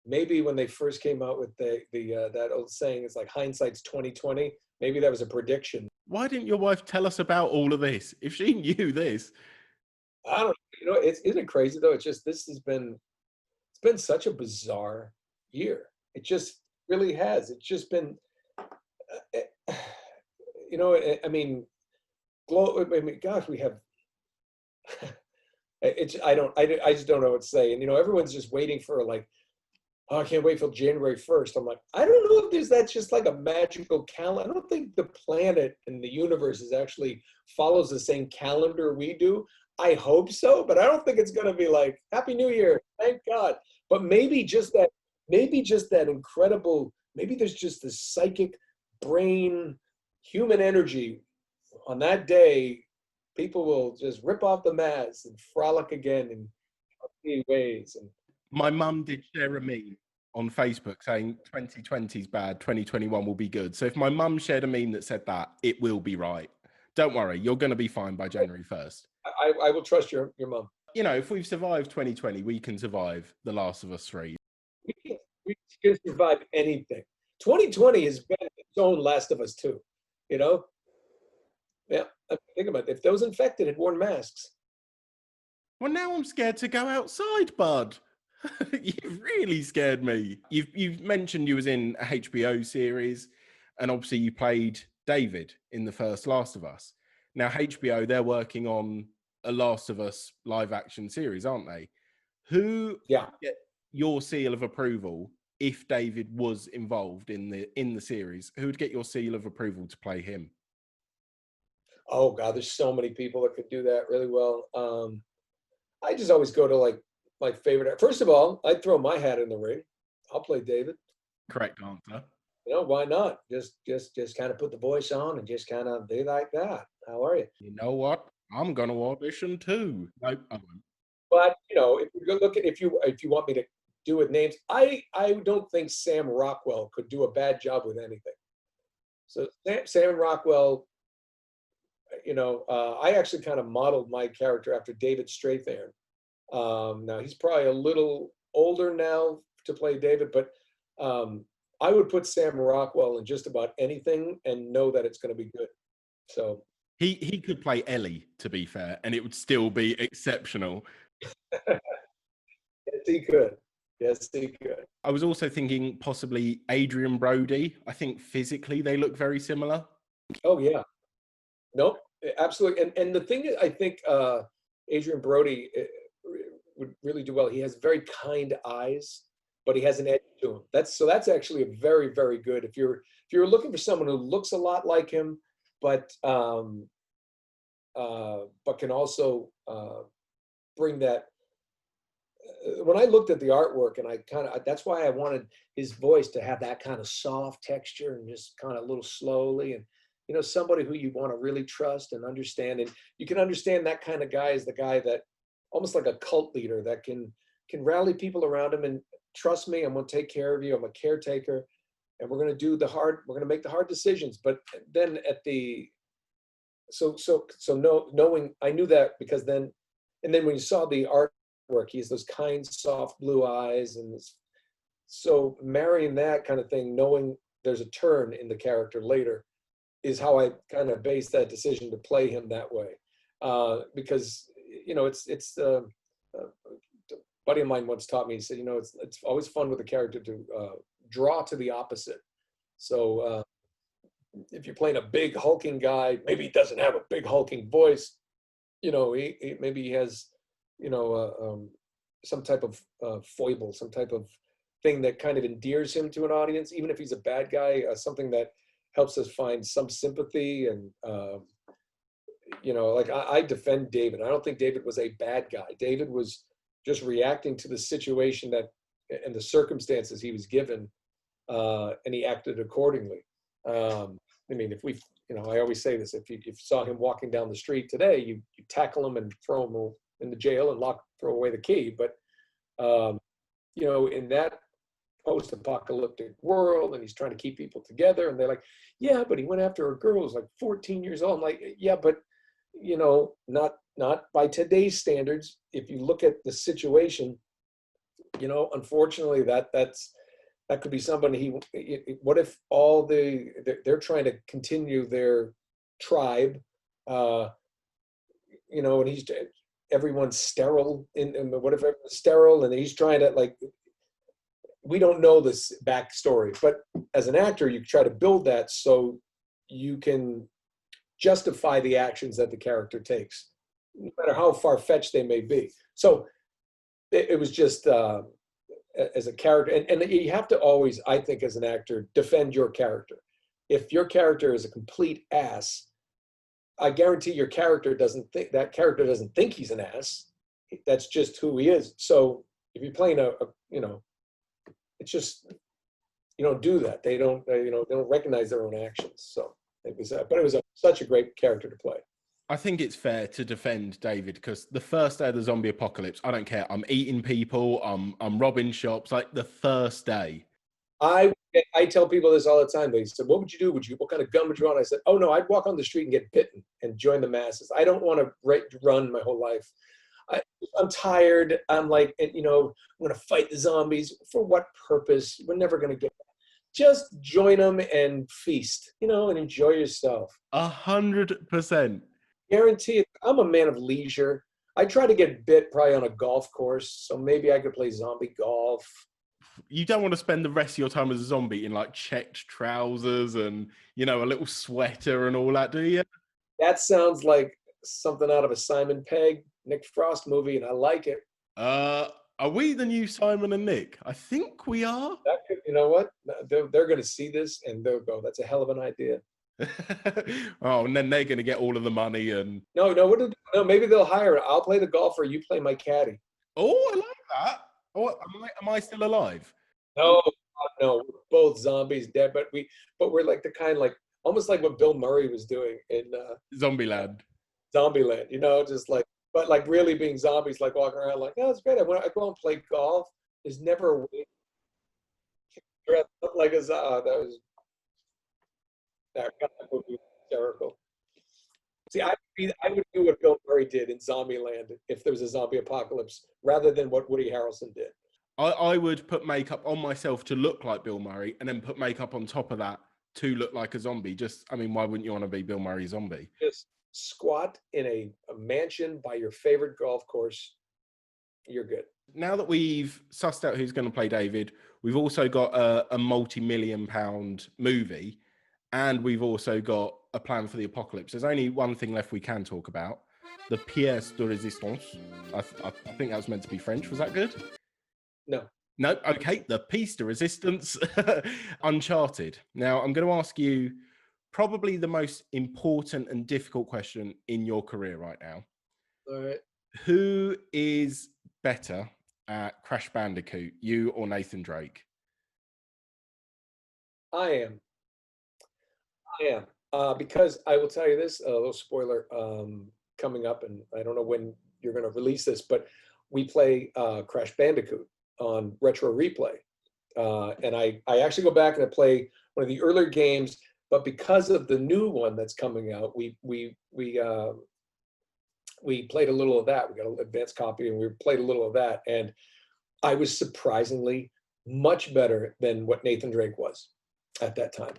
maybe when they first came out with that old saying, it's like hindsight's 2020. Maybe that was a prediction. Why didn't your wife tell us about all of this? If she knew this, I don't know. Isn't it crazy though? It's been such a bizarre year. It just really has. It's just been, gosh, we have. I just don't know what to say. And everyone's just waiting for like, oh, I can't wait till January 1st. I'm like, I don't know if that's just like a magical calendar. I don't think the planet and the universe follows the same calendar we do. I hope so, but I don't think it's going to be like, Happy New Year, thank God. But maybe just that incredible, maybe there's just this psychic brain, human energy. On that day, people will just rip off the masks and frolic again in healthy ways. And my mum did share a meme on Facebook saying 2020 is bad, 2021 will be good. So if my mum shared a meme that said that, it will be right. Don't worry, you're going to be fine by January 1st. I will trust your mum. If we've survived 2020, we can survive The Last of Us 3. We can survive anything. 2020 has been its own Last of Us 2, Yeah, think about it. If those infected had worn masks. Well, now I'm scared to go outside, bud. You've really scared me. You've mentioned you was in a HBO series, and obviously you played David in the first Last of Us. Now HBO, they're working on a Last of Us live action series, aren't they? Who get your seal of approval if David was involved in the series? Who would get your seal of approval to play him? Oh God, there's so many people that could do that really well. I just always go to like my favorite. First of all, I'd throw my hat in the ring. I'll play David. Correct answer. Why not? Just kind of put the voice on and just kind of be like that. How are you? You know what? I'm gonna audition too. Nope, I won't. But if you look at if you want me to do with names, I don't think Sam Rockwell could do a bad job with anything. So Sam Rockwell, I actually kind of modeled my character after David Strathairn. Now he's probably a little older now to play David, but I would put Sam Rockwell in just about anything and know that it's going to be good. So he could play Ellie, to be fair, and it would still be exceptional. yes, he could. Yes, he could. I was also thinking possibly Adrian Brody. I think physically they look very similar. Oh yeah. Nope, absolutely. And the thing is, I think Adrian Brody would really do well. He has very kind eyes, but he has an edge to him. That's actually a very, very good. If you're looking for someone who looks a lot like him, but can also bring that. When I looked at the artwork, and that's why I wanted his voice to have that kind of soft texture and just kind of a little slowly, and somebody who you want to really trust and understand. And you can understand that kind of guy is the guy that almost like a cult leader that can rally people around him and trust me, I'm going to take care of you. I'm a caretaker, and we're going to make the hard decisions. But then knowing, I knew that because then when you saw the artwork, he has those kind, soft blue eyes, and so marrying that kind of thing, knowing there's a turn in the character later, is how I kind of based that decision to play him that way. Because it's a buddy of mine once taught me. He said, it's always fun with a character to draw to the opposite. So if you're playing a big hulking guy, maybe he doesn't have a big hulking voice. Maybe he has some type of foible, some type of thing that kind of endears him to an audience, even if he's a bad guy. Something that helps us find some sympathy. And like I defend David. I don't think David was a bad guy. David was just reacting to the situation and the circumstances he was given, and he acted accordingly. I always say this: if you saw him walking down the street today, you tackle him and throw him in the jail and throw away the key. But in that post-apocalyptic world, and he's trying to keep people together, and they're like, yeah, but he went after a girl who's like 14 years old. I'm like, yeah, but not by today's standards. If you look at the situation, unfortunately that could be somebody what if they're trying to continue their tribe, and everyone's sterile, and what if everyone's sterile and he's trying to, we don't know this backstory, but as an actor, you try to build that so you can justify the actions that the character takes, no matter how far-fetched they may be. So it was just as a character, and you have to always, I think, as an actor, defend your character. If your character is a complete ass, I guarantee your character doesn't think he's an ass. That's just who he is. So if you're playing it's just, you don't do that. They don't recognize their own actions. So it was such a great character to play. I think it's fair to defend David because the first day of the zombie apocalypse, I don't care. I'm eating people. I'm robbing shops. Like the first day. I tell people this all the time. They said, "What would you do? What kind of gun would you want?" I said, "Oh no, I'd walk on the street and get bitten and join the masses. I don't want to run my whole life. I'm tired. I'm like, I'm going to fight the zombies. For what purpose? We're never going to get that. Just join them and feast, and enjoy yourself." 100%. Guarantee it. I'm a man of leisure. I try to get bit probably on a golf course, so maybe I could play zombie golf. You don't want to spend the rest of your time as a zombie in checked trousers and, a little sweater and all that, do you? That sounds like something out of a Simon Pegg, Nick Frost movie, and I like it. Are we the new Simon and Nick? I think we are. You know what? They're going to see this and they'll go, "That's a hell of an idea." Oh, and then they're going to get all of the money and... No, maybe they'll hire it. I'll play the golfer, you play my caddy. Oh, I like that. Oh, am I still alive? No, we're both zombies dead, but we're like the kind almost like what Bill Murray was doing in Zombieland, just but really being zombies, walking around "Oh, it's great. I go out and play golf." There's never a way dressed up like a zombie. That would be hysterical. See, I would do what Bill Murray did in Zombieland if there was a zombie apocalypse, rather than what Woody Harrelson did. I would put makeup on myself to look like Bill Murray, and then put makeup on top of that to look like a zombie. Just, I mean, why wouldn't you want to be Bill Murray zombie? Just squat in a mansion by your favorite golf course. You're good. Now that we've sussed out who's going to play David, we've also got a multi-million-pound movie, and we've also got a plan for the apocalypse. There's only one thing left we can talk about: the pièce de résistance. I think that was meant to be French. Was that good? No. No. Okay. The pièce de résistance, Uncharted. Now, I'm going to ask you probably the most important and difficult question in your career right now. All right. Who is better at Crash Bandicoot, you or Nathan Drake? I am. Because I will tell you this, a little spoiler coming up, and I don't know when you're going to release this, but we play Crash Bandicoot on Retro Replay. And I actually go back and I play one of the earlier games, but because of the new one that's coming out, we played a little of that. We got an advanced copy and we played a little of that. And I was surprisingly much better than what Nathan Drake was at that time.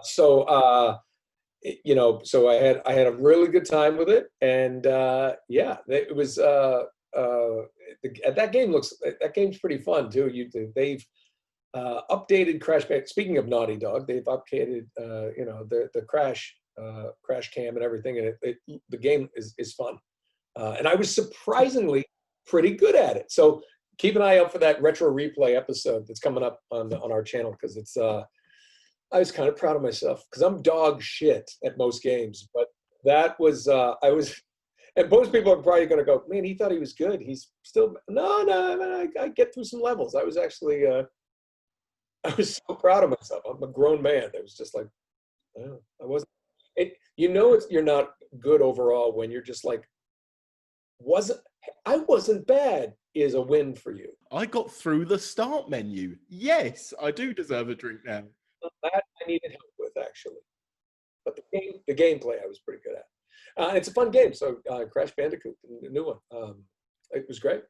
So I had a really good time with it. And it was, that game's pretty fun too. They've updated Crash Bandicoot. Speaking of Naughty Dog, they've updated, the Crash cam and everything. And the game is fun. And I was surprisingly pretty good at it. So keep an eye out for that Retro Replay episode that's coming up on our channel, because it's I was kind of proud of myself because I'm dog shit at most games, but that was and most people are probably going to go, man, he thought he was good. He's still no. I get through some levels. I was actually I was so proud of myself. I'm a grown man. It was just like, oh, I wasn't. You're not good overall when you're just like, I wasn't bad is a win for you. I got through the start menu. Yes, I do deserve a drink now. That I needed help with, actually. But the gameplay I was pretty good at. It's a fun game. So Crash Bandicoot, the new one, it was great.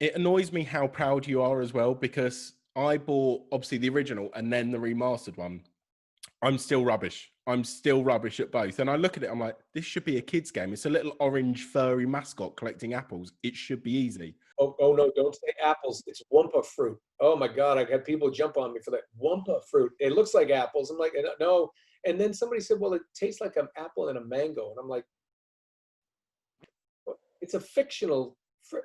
It annoys me how proud you are as well, because I bought obviously the original and then the remastered one. I'm still rubbish. At both. And I look at it, I'm like, this should be a kid's game. It's a little orange furry mascot collecting apples. It should be easy. Oh no, don't say apples. It's Wumpa fruit. Oh my God, I had people jump on me for that. Wumpa fruit. It looks like apples. I'm like, no. And then somebody said, well, it tastes like an apple and a mango. And I'm like, it's a fictional fruit.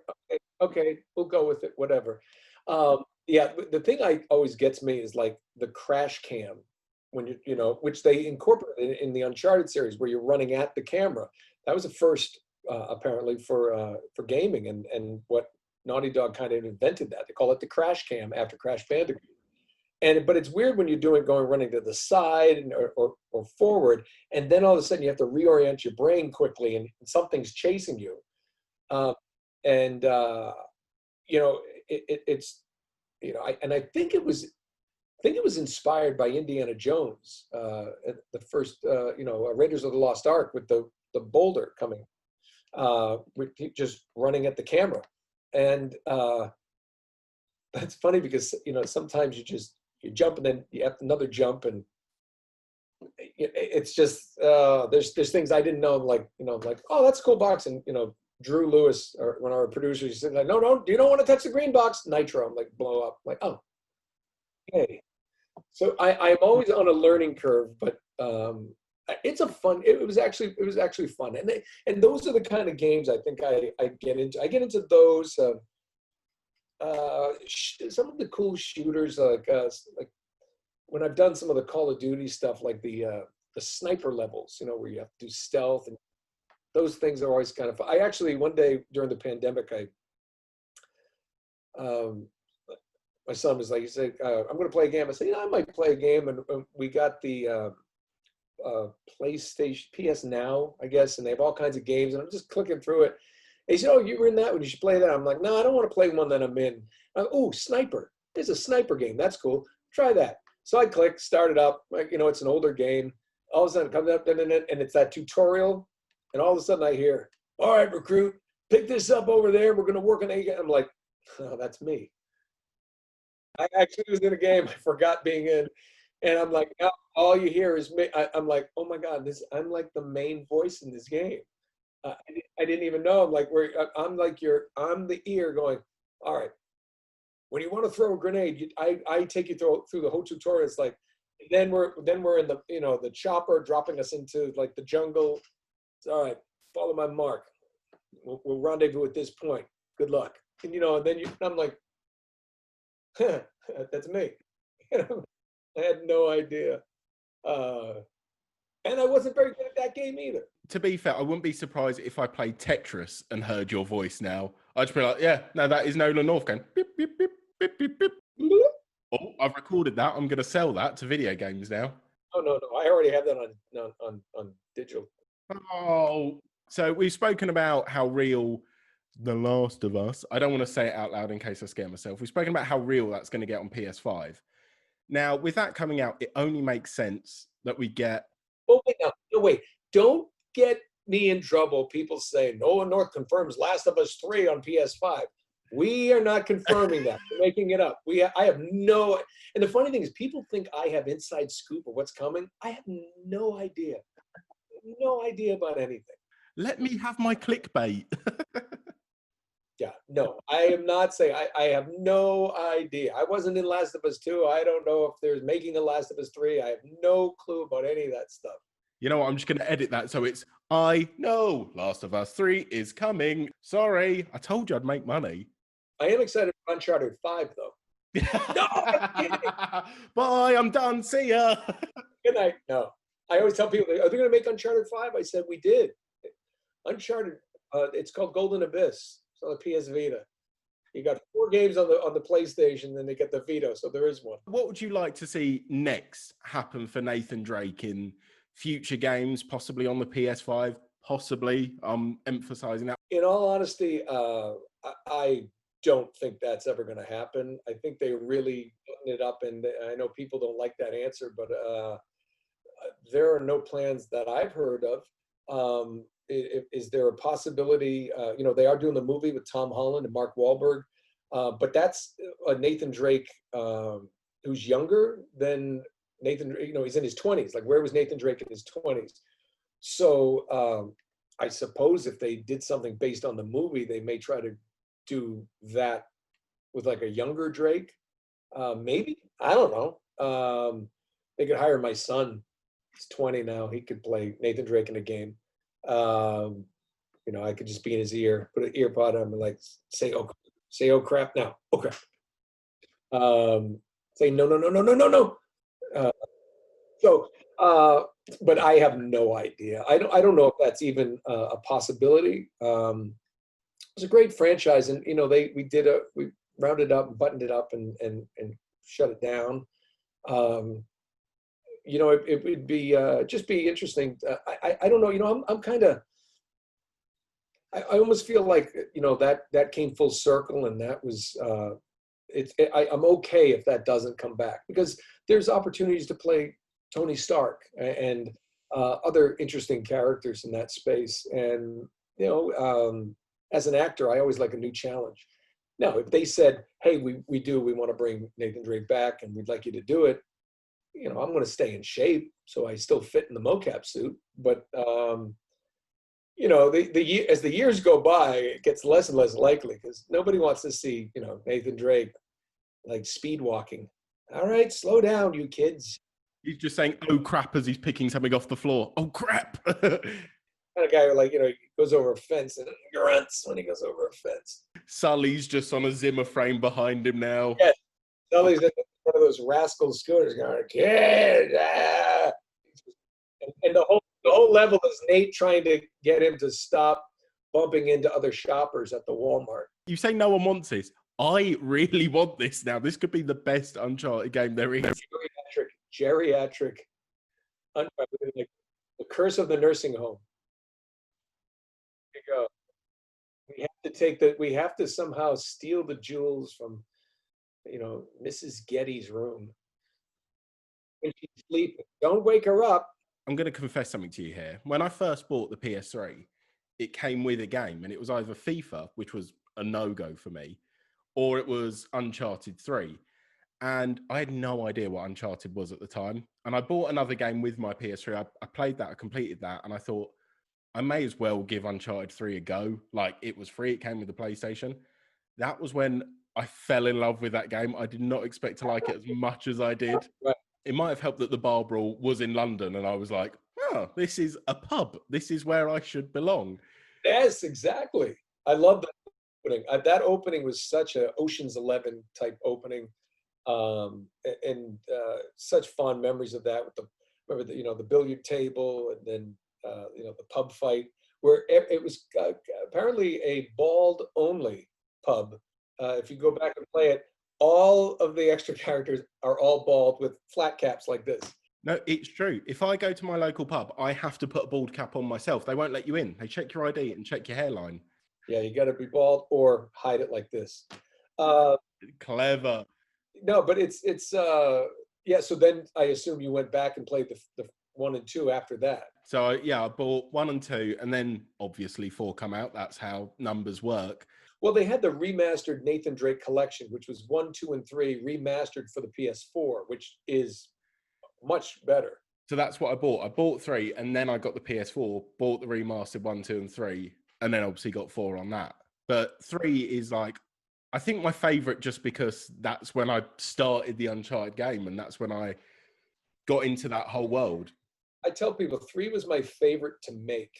Okay, we'll go with it, whatever. The thing I always gets me is like the crash cam, when which they incorporated in the Uncharted series, where you're running at the camera. That was the first, apparently, for gaming, and what Naughty Dog kind of invented that. They call it the crash cam after Crash Bandicoot. But it's weird when you're running to the side or forward, and then all of a sudden you have to reorient your brain quickly, and something's chasing you. I think it was inspired by Indiana Jones, the first, Raiders of the Lost Ark, with the boulder coming, with just running at the camera. And that's funny because, sometimes you jump and then you have another jump, and it's just, there's things I didn't know, like, oh, that's a cool box. And, Drew Lewis, or one of our producers, he said, like, no, you don't want to touch the green box. Nitro, I'm like, blow up. I'm like, oh, okay. So I'm always on a learning curve, but it's a fun. It was actually fun, and those are the kind of games I think I get into. I get into those. Some of the cool shooters, like when I've done some of the Call of Duty stuff, like the sniper levels, where you have to do stealth, and those things are always kind of fun. I actually, one day during the pandemic, my son was like, he said, I'm going to play a game. I said, I might play a game. And we got the PlayStation, PS Now, I guess, and they have all kinds of games. And I'm just clicking through it. And he said, oh, you were in that one. You should play that. I'm like, no, I don't want to play one that I'm in. Oh, Sniper. There's a sniper game. That's cool. Try that. So I click, start it up. Like, it's an older game. All of a sudden it comes up, and it's that tutorial. And all of a sudden I hear, all right, recruit, pick this up over there. We're going to work on it. I'm like, oh, that's me. I actually was in a game. I forgot being in, and I'm like, now all you hear is me. I'm like, oh my god, I'm like the main voice in this game. I didn't even know. I'm like, I'm the ear going. All right, when you want to throw a grenade, I take you through the whole tutorial. It's like, then we're in the the chopper dropping us into like the jungle. It's, all right, follow my mark. We'll rendezvous at this point. Good luck. And and then I'm like, that's me. I had no idea. And I wasn't very good at that game either. To be fair, I wouldn't be surprised if I played Tetris and heard your voice now. I'd just be like, yeah, no, that is Nolan North going beep, beep, beep, beep, beep, beep. Oh, I've recorded that. I'm going to sell that to video games now. Oh, no. I already have that on digital. Oh, so we've spoken about how real The Last of Us, I don't want to say it out loud in case I scare myself. We've spoken about how real that's going to get on PS5. Now, with that coming out, it only makes sense that we get... Oh, wait, no, wait. Don't get me in trouble. People say Nolan North confirms Last of Us 3 on PS5. We are not confirming that. We're making it up. I have no... And the funny thing is, people think I have inside scoop of what's coming. I have no idea. No idea about anything. Let me have my clickbait. Yeah, no, I am not saying, I have no idea. I wasn't in Last of Us 2. I don't know if there's making a Last of Us 3. I have no clue about any of that stuff. You know what? I'm just going to edit that so it's, I know Last of Us 3 is coming. Sorry, I told you I'd make money. I am excited for Uncharted 5, though. No, bye, I'm done. See ya. Good night. No, I always tell people, are they going to make Uncharted 5? I said, we did. Uncharted, it's called Golden Abyss. It's on the PS Vita. You got 4 games on the PlayStation, then they get the Vita, so there is one. What would you like to see next happen for Nathan Drake in future games, possibly on the PS5? Possibly, I'm emphasizing that. In all honesty, I don't think that's ever going to happen. I think they really putting it up, and I know people don't like that answer, but there are no plans that I've heard of. Is there a possibility? They are doing the movie with Tom Holland and Mark Wahlberg, but that's Nathan Drake who's younger than Nathan. He's in his 20s. Like, where was Nathan Drake in his 20s? So I suppose if they did something based on the movie, they may try to do that with like a younger Drake. Maybe, I don't know. They could hire my son. He's 20 now. He could play Nathan Drake in a game. I could just be in his ear, put an ear pod on him and like say oh crap now. Oh crap. Say no. But I have no idea. I don't know if that's even a possibility. It was a great franchise, and we rounded up and buttoned it up and shut it down. It would be just be interesting. I don't know. I'm kind of. I almost feel like that came full circle, and that was. I'm okay if that doesn't come back, because there's opportunities to play Tony Stark and other interesting characters in that space, and as an actor, I always like a new challenge. Now, if they said, "Hey, we want to bring Nathan Drake back, and we'd like you to do it," I'm going to stay in shape so I still fit in the mocap suit. But as the years go by, it gets less and less likely, because nobody wants to see Nathan Drake like speed walking. All right, slow down, you kids. He's just saying, "Oh crap," as he's picking something off the floor. Oh crap. Kind of guy who he goes over a fence and grunts when he goes over a fence. Sully's just on a Zimmer frame behind him now. Yes, Sully's in one of those rascal scooters going, "Kid!" And the whole level is Nate trying to get him to stop bumping into other shoppers at the Walmart. You say no one wants this. I really want this now. This could be the best Uncharted game there is. Geriatric. Like the curse of the nursing home. There you go. We have to somehow steal the jewels from, Mrs. Getty's room when she's sleeping. Don't wake her up. I'm going to confess something to you here. When I first bought the PS3, it came with a game, and it was either FIFA, which was a no-go for me, or it was Uncharted 3. And I had no idea what Uncharted was at the time. And I bought another game with my PS3. I played that, I completed that, and I thought, I may as well give Uncharted 3 a go. Like, it was free, it came with the PlayStation. That was when I fell in love with that game. I did not expect to like it as much as I did. Right. It might have helped that the bar brawl was in London, and I was like, oh, this is a pub. This is where I should belong. Yes, exactly. I love that opening. That opening was such a Ocean's 11 type opening, and such fond memories of that. With remember the billiard table, and then the pub fight, where it was apparently a bald only pub. If you go back and play it, all of the extra characters are all bald with flat caps like this. No, it's true. If I go to my local pub, I have to put a bald cap on myself. They won't let you in. They check your ID and check your hairline. Yeah, you got to be bald or hide it like this. Uh, Clever. no, but it's yeah. So then I assume you went back and played the 1 and 2 after that. So yeah, I bought 1 and 2, and then obviously 4 come out. That's how numbers work. Well, they had the remastered Nathan Drake collection, which was 1, 2, and 3 remastered for the PS4, which is much better. So that's what I bought. I bought 3, and then I got the PS4, bought the remastered 1, 2, and 3, and then obviously got 4 on that. But 3 is like, I think my favorite, just because that's when I started the Uncharted game, and that's when I got into that whole world. I tell people 3 was my favorite to make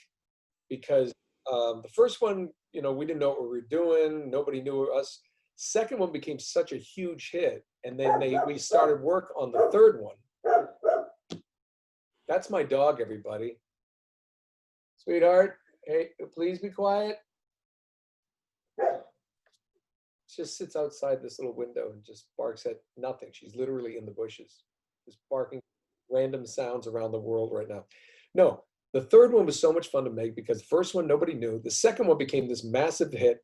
because the first one, we didn't know what we were doing. Nobody knew us. Second one became such a huge hit, and then we started work on the third one. That's my dog, everybody. Sweetheart, hey, please be quiet. She just sits outside this little window and just barks at nothing. She's literally in the bushes, just barking random sounds around the world right now. No, the third one was so much fun to make because the first one nobody knew. The second one became this massive hit.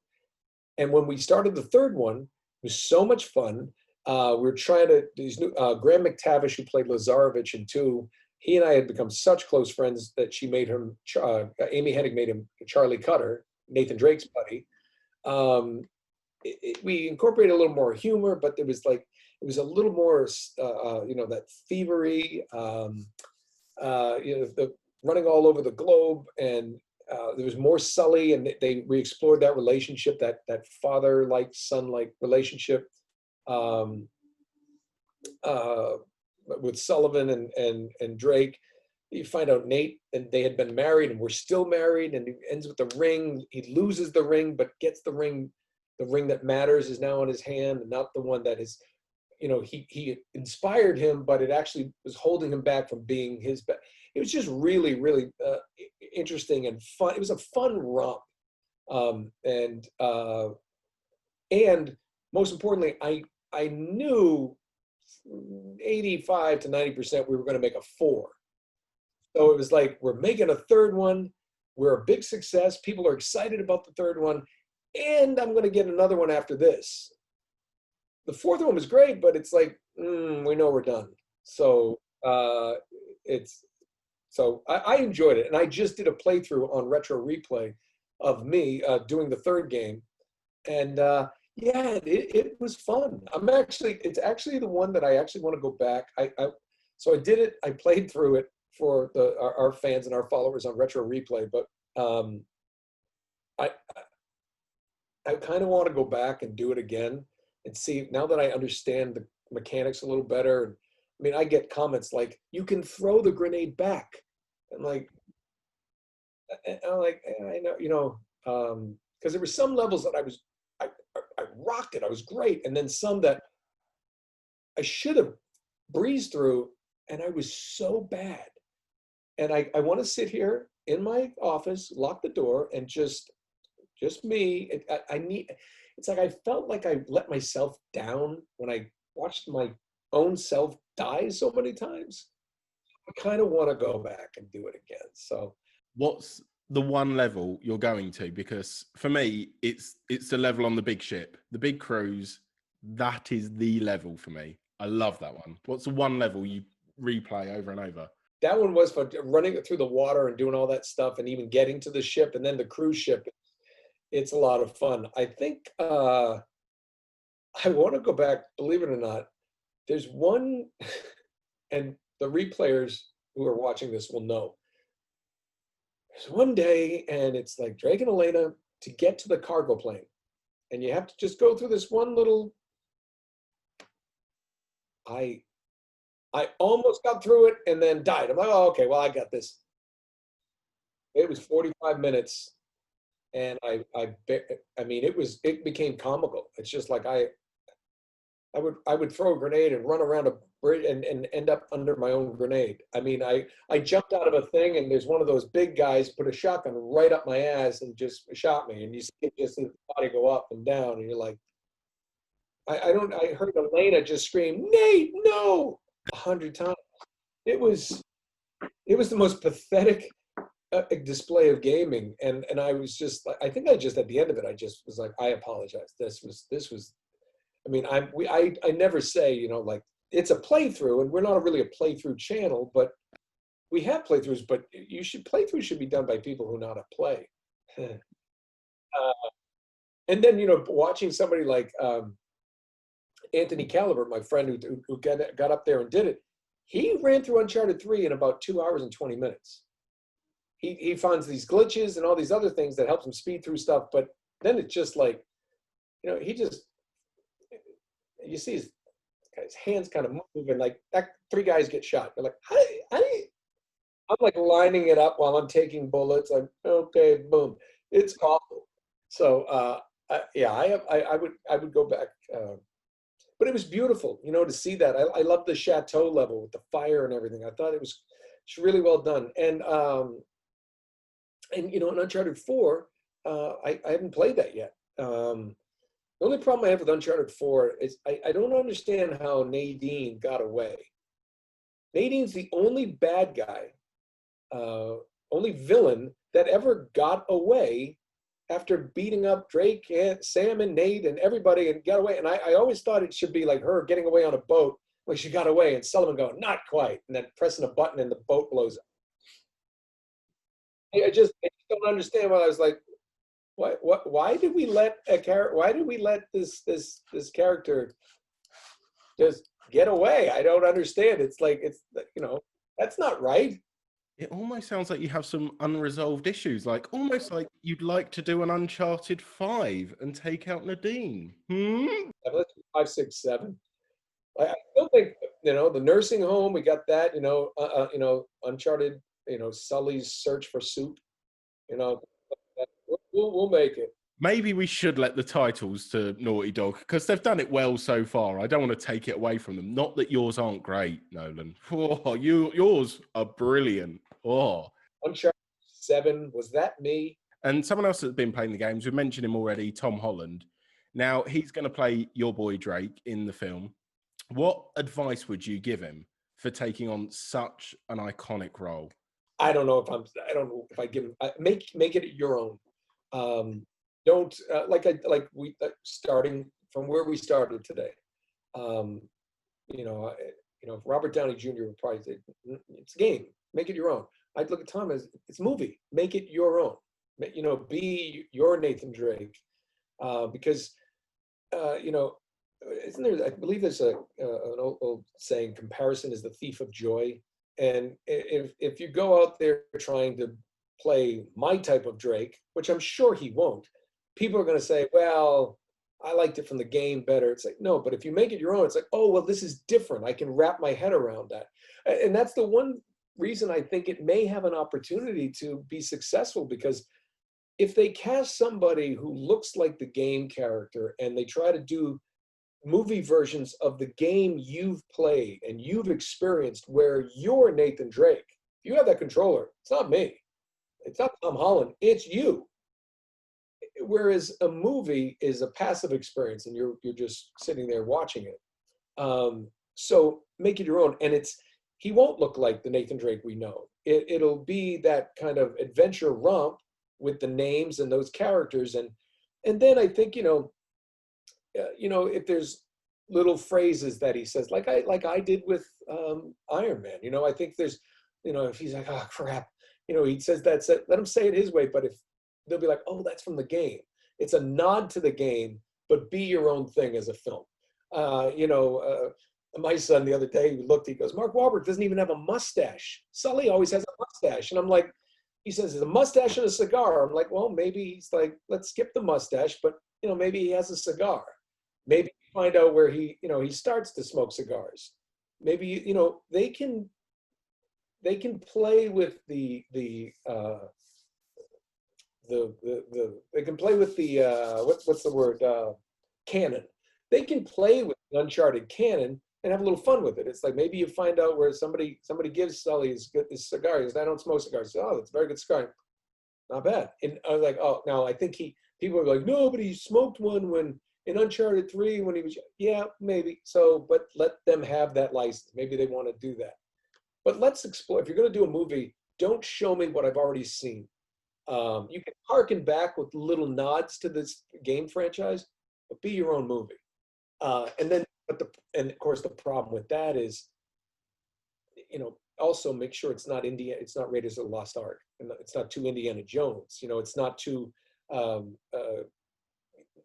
And when we started the third one, it was so much fun. We were trying to, these new, Graham McTavish, who played Lazarevich in 2, he and I had become such close friends that she made him, Amy Hennig made him Charlie Cutter, Nathan Drake's buddy. We incorporated a little more humor, but it was a little more, that thievery, the running all over the globe, and there was more Sully, and they re-explored that relationship, that father-like, son-like relationship with Sullivan and Drake. You find out Nate and they had been married and were still married, and it ends with the ring. He loses the ring, but gets the ring. The ring that matters is now in his hand, and not the one that is, he inspired him, but it actually was holding him back from being his best. It was just really, really interesting and fun. It was a fun romp, and most importantly, I knew 85 to 90% we were going to make a 4. So it was like, we're making a third one. We're a big success. People are excited about the third one, and I'm going to get another one after this. The fourth one was great, but it's like, we know we're done. So I enjoyed it, and I just did a playthrough on Retro Replay of me doing the third game, and it was fun. It's actually the one that I actually want to go back. So I did it. I played through it for our fans and our followers on Retro Replay, but I kind of want to go back and do it again and see, now that I understand the mechanics a little better. I mean, I get comments like, you can throw the grenade back. I'm like, I know, because there were some levels that I rocked it. I was great. And then some that I should have breezed through, and I was so bad. And I want to sit here in my office, lock the door, and just me. It's like I felt like I let myself down when I watched my own self die so many times. I kind of want to go back and do it again. So what's the one level you're going to? Because for me, it's the level on the big ship, the big cruise. That is the level for me. I love that one. What's the one level you replay over and over? That one was for running through the water and doing all that stuff, and even getting to the ship, and then the cruise ship. It's a lot of fun. I think I want to go back, believe it or not. there's one, and the replayers who are watching this will know. There's one day, and it's like Drake and Elena to get to the cargo plane, and you have to just go through this one little. I almost got through it and then died. I'm like, oh, okay, well, I got this. It was 45 minutes, and I mean, it became comical. It's just like I would throw a grenade and run around a bridge and end up under my own grenade. I mean, I jumped out of a thing, and there's one of those big guys put a shotgun right up my ass and just shot me, and you see just his body go up and down, and you're like, I heard Elena just scream, Nate, no, 100 times. It was the most pathetic display of gaming, and I was just like, I think I just at the end of it, I just was like, I apologize. This was. I mean, I never say, you know, like it's a playthrough, and we're not really a playthrough channel, but we have playthroughs. But playthroughs should be done by people who know how to play. And then, you know, watching somebody like Anthony Caliber, my friend who got up there and did it, he ran through Uncharted 3 in about 2 hours and 20 minutes. He finds these glitches and all these other things that helps him speed through stuff, but then it's just like, you know, you see his hands kind of move, and like that, 3 guys get shot. They're like, I'm like lining it up while I'm taking bullets. I'm okay, boom. It's awful. So I would go back, but it was beautiful, you know, to see that. I love the chateau level with the fire and everything. I thought it's really well done. And you know, in Uncharted 4, I haven't played that yet. The only problem I have with Uncharted 4 is I don't understand how Nadine got away. Nadine's the only bad guy, only villain that ever got away after beating up Drake and Sam and Nate and everybody and got away. And I always thought it should be like her getting away on a boat, like she got away, and Sullivan going, not quite, and then pressing a button and the boat blows up. I just don't understand why. I was like, why did we let this character just get away? I don't understand. It's like, you know, that's not right. It almost sounds like you have some unresolved issues, like almost like you'd like to do an Uncharted 5 and take out Nadine. 5, 6, 7. I still think, you know, the nursing home, we got that, you know, Uncharted, you know, Sully's search for soup, you know, we'll make it. Maybe we should let the titles to Naughty Dog, because they've done it well so far. I don't want to take it away from them. Not that yours aren't great, Nolan. Oh, yours are brilliant. Oh, Uncharted 7, was that me? And someone else that's been playing the games, we've mentioned him already, Tom Holland. Now, he's going to play your boy Drake in the film. What advice would you give him for taking on such an iconic role? I don't know if I give him, make it your own. Don't starting from where we started today. Robert Downey Jr. would probably say, it's a game, make it your own. I'd look at Tom as, it's a movie, make it your own. You know, be your Nathan Drake, because isn't there? I believe there's an old saying, "Comparison is the thief of joy." And if you go out there trying to play my type of Drake, which I'm sure he won't, people are going to say, "Well, I liked it from the game better." It's like, no, but if you make it your own, it's like, oh, well, this is different. I can wrap my head around that, and that's the one reason I think it may have an opportunity to be successful, because if they cast somebody who looks like the game character and they try to do movie versions of the game you've played and you've experienced where you're Nathan Drake, you have that controller. It's not me. It's not Tom Holland. It's you. Whereas a movie is a passive experience and you're just sitting there watching it. So make it your own. And he won't look like the Nathan Drake we know. It'll be that kind of adventure romp with the names and those characters. And then I think, if there's little phrases that he says, like I did with Iron Man, I think there's, if he's like, oh crap, he says that, let him say it his way. But if they'll be like, oh, that's from the game. It's a nod to the game, but be your own thing as a film. my son the other day, he looked, he goes, Mark Wahlberg doesn't even have a mustache. Sully always has a mustache. And I'm like, he says, a mustache and a cigar. I'm like, well, maybe he's like, let's skip the mustache, but maybe he has a cigar. Maybe find out where he starts to smoke cigars. Maybe, they can play with the they can play with the what's the word, canon. They can play with the Uncharted canon and have a little fun with it. It's like maybe you find out where somebody gives Sully his cigar. He goes, I don't smoke cigars. Oh, that's a very good cigar. Not bad. And I was like, oh, now I think people are like, no, but he smoked one when in Uncharted 3 when he was, yeah, maybe. So, but let them have that license. Maybe they want to do that. But let's explore. If you're going to do a movie, don't show me what I've already seen. You can harken back with little nods to this game franchise, but be your own movie. And of course, the problem with that is, also make sure it's not Raiders of the Lost Ark, and it's not too Indiana Jones. It's not too,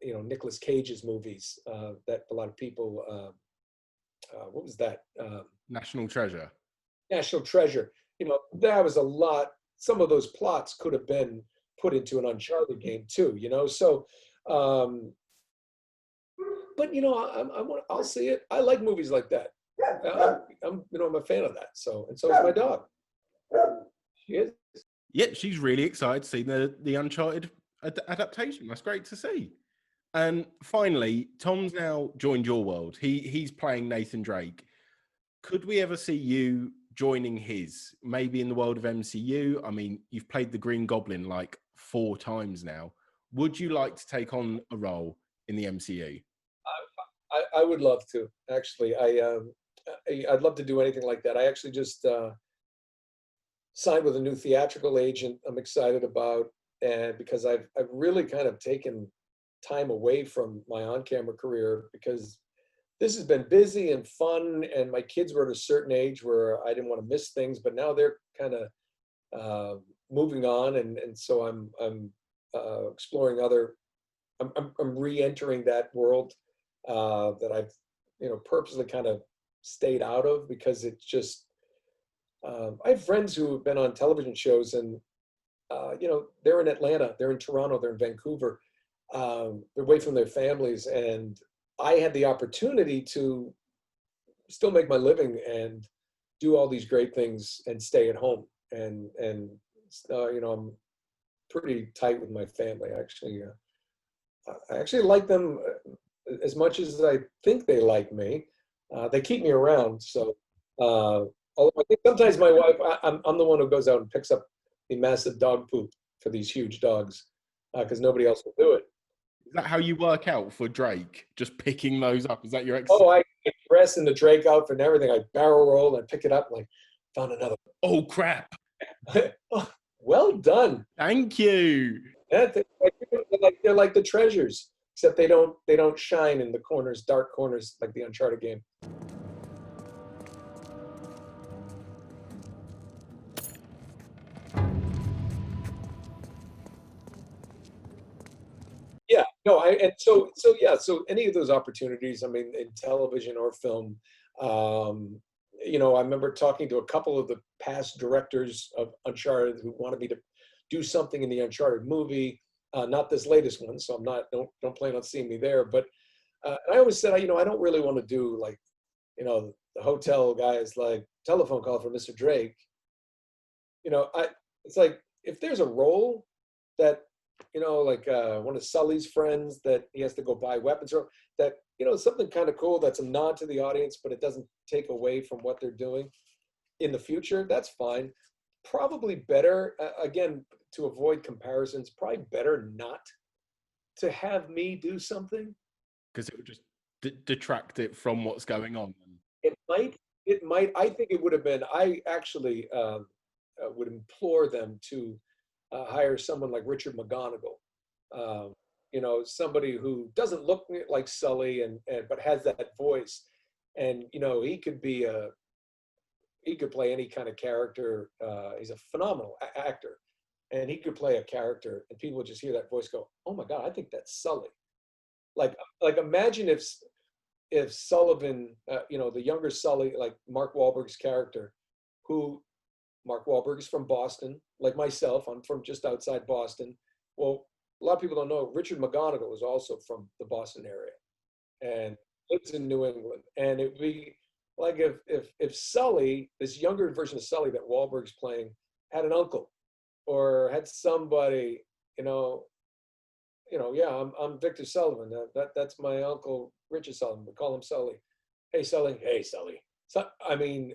Nicolas Cage's movies that a lot of people. What was that? National Treasure. National Treasure. That was a lot. Some of those plots could have been put into an Uncharted game too. So. But I'll see it. I like movies like that. I'm a fan of that. And so is my dog. She is. Yeah, she's really excited to see the Uncharted adaptation. That's great to see. And finally, Tom's now joined your world. He's playing Nathan Drake. Could we ever see you joining his? Maybe in the world of MCU? I mean, you've played the Green Goblin like 4 times now. Would you like to take on a role in the MCU? I would love to, actually. I'd love to do anything like that. I actually just signed with a new theatrical agent I'm excited about, and because I've really kind of taken time away from my on-camera career because this has been busy and fun, and my kids were at a certain age where I didn't want to miss things, but now they're kind of moving on, and so I'm exploring other. I'm re-entering that world that I've purposely kind of stayed out of because it's just I have friends who have been on television shows and they're in Atlanta, they're in Toronto, they're in Vancouver, they're away from their families, and I had the opportunity to still make my living and do all these great things and stay at home, and I'm pretty tight with my family. I actually like them as much as I think they like me. They keep me around. So, although I think sometimes my wife, I'm the one who goes out and picks up the massive dog poop for these huge dogs because nobody else will do it. Is that how you work out for Drake? Just picking those up? Is that your exercise? Oh, I dress in the Drake outfit and everything. I barrel roll and pick it up and found another. Oh, crap. Oh, well done. Thank you. Yeah, they're like the treasures, except they don't shine in the corners, dark corners like the Uncharted game. Yeah, no, so any of those opportunities, I mean, in television or film, I remember talking to a couple of the past directors of Uncharted who wanted me to do something in the Uncharted movie, not this latest one, so don't plan on seeing me there. But I always said, I don't really want to do the hotel guys like telephone call for Mr. Drake. It's like if there's a role that one of Sully's friends that he has to go buy weapons or that, something kind of cool that's a nod to the audience, but it doesn't take away from what they're doing in the future, that's fine. Probably better, again, to avoid comparisons, probably better not to have me do something. Because it would just detract it from what's going on. It might, I think it would have been, I actually would implore them to hire someone like Richard McGonigal, somebody who doesn't look like Sully but has that voice, and he could play any kind of character. He's a phenomenal actor, and he could play a character, and people would just hear that voice go, "Oh my God, I think that's Sully." Like imagine if if Sullivan, the younger Sully, like Mark Wahlberg's character, who Mark Wahlberg is from Boston, like myself. I'm from just outside Boston. Well, a lot of people don't know Richard McGonagle is also from the Boston area and lives in New England. And it'd be like if Sully, this younger version of Sully that Wahlberg's playing, had an uncle or had somebody, I'm Victor Sullivan. That's my uncle Richard Sullivan. We call him Sully. Hey Sully. Hey Sully. So I mean,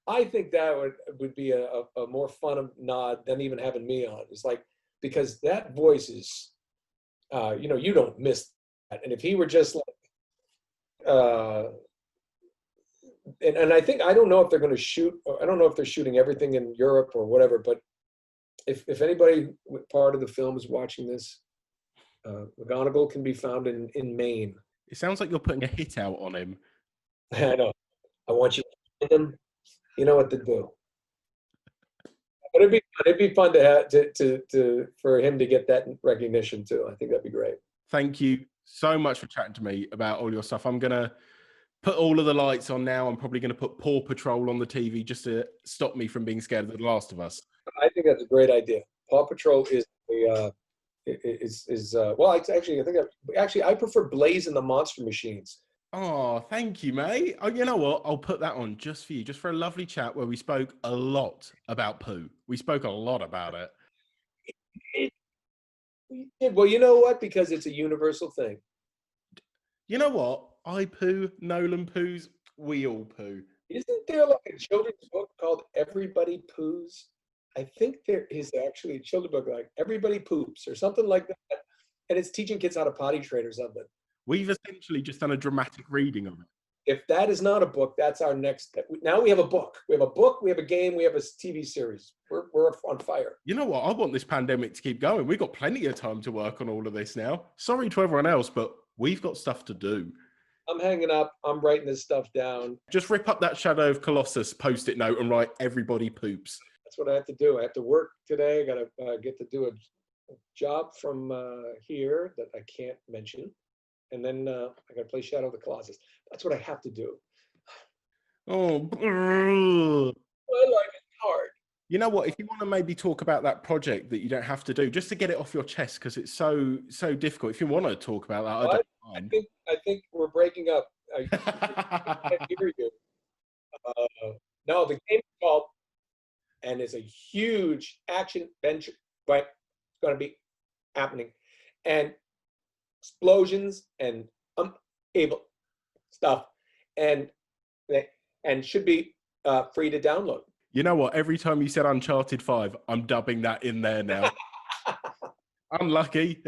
I think that would be a more fun nod than even having me on. It's like, because that voice is, you don't miss that. And if he were just like, and I think, I don't know if they're going to shoot, I don't know if they're shooting everything in Europe or whatever, but if anybody part of the film is watching this, McGonagall can be found in Maine. It sounds like you're putting a hit out on him. I know. I want you to find him. You know what to do. But it'd be fun to have for him to get that recognition too. I think that'd be great. Thank you so much for chatting to me about all your stuff. I'm gonna put all of the lights on now. I'm probably gonna put Paw Patrol on the TV just to stop me from being scared of The Last of Us. I think that's a great idea. Paw Patrol is I prefer Blaze and the Monster Machines. Oh, thank you, mate. Oh, you know what? I'll put that on just for you, just for a lovely chat where we spoke a lot about poo. We spoke a lot about it. Well, you know what? Because it's a universal thing. You know what? I poo, Nolan poos, we all poo. Isn't there like a children's book called Everybody Poos? I think there is actually a children's book like Everybody Poops or something like that. And it's teaching kids how to potty train or something. We've essentially just done a dramatic reading of it. If that is not a book, that's our next. Now we have a book. We have a book. We have a game. We have a TV series. We're on fire. You know what? I want this pandemic to keep going. We've got plenty of time to work on all of this now. Sorry to everyone else, but we've got stuff to do. I'm hanging up. I'm writing this stuff down. Just rip up that Shadow of Colossus post-it note and write Everybody Poops. That's what I have to do. I have to work today. I got to get to do a job from here that I can't mention. And then I got to play Shadow of the Colossus. That's what I have to do. Oh, I like it hard. You know what? If you want to maybe talk about that project that you don't have to do, just to get it off your chest, because it's so difficult. If you want to talk about that, I don't mind. I think we're breaking up. I can't hear you. No, the game is called, and it's a huge action venture, but it's going to be happening. And explosions and able stuff, and should be free to download. You know what? Every time you said Uncharted 5, I'm dubbing that in there now. Unlucky.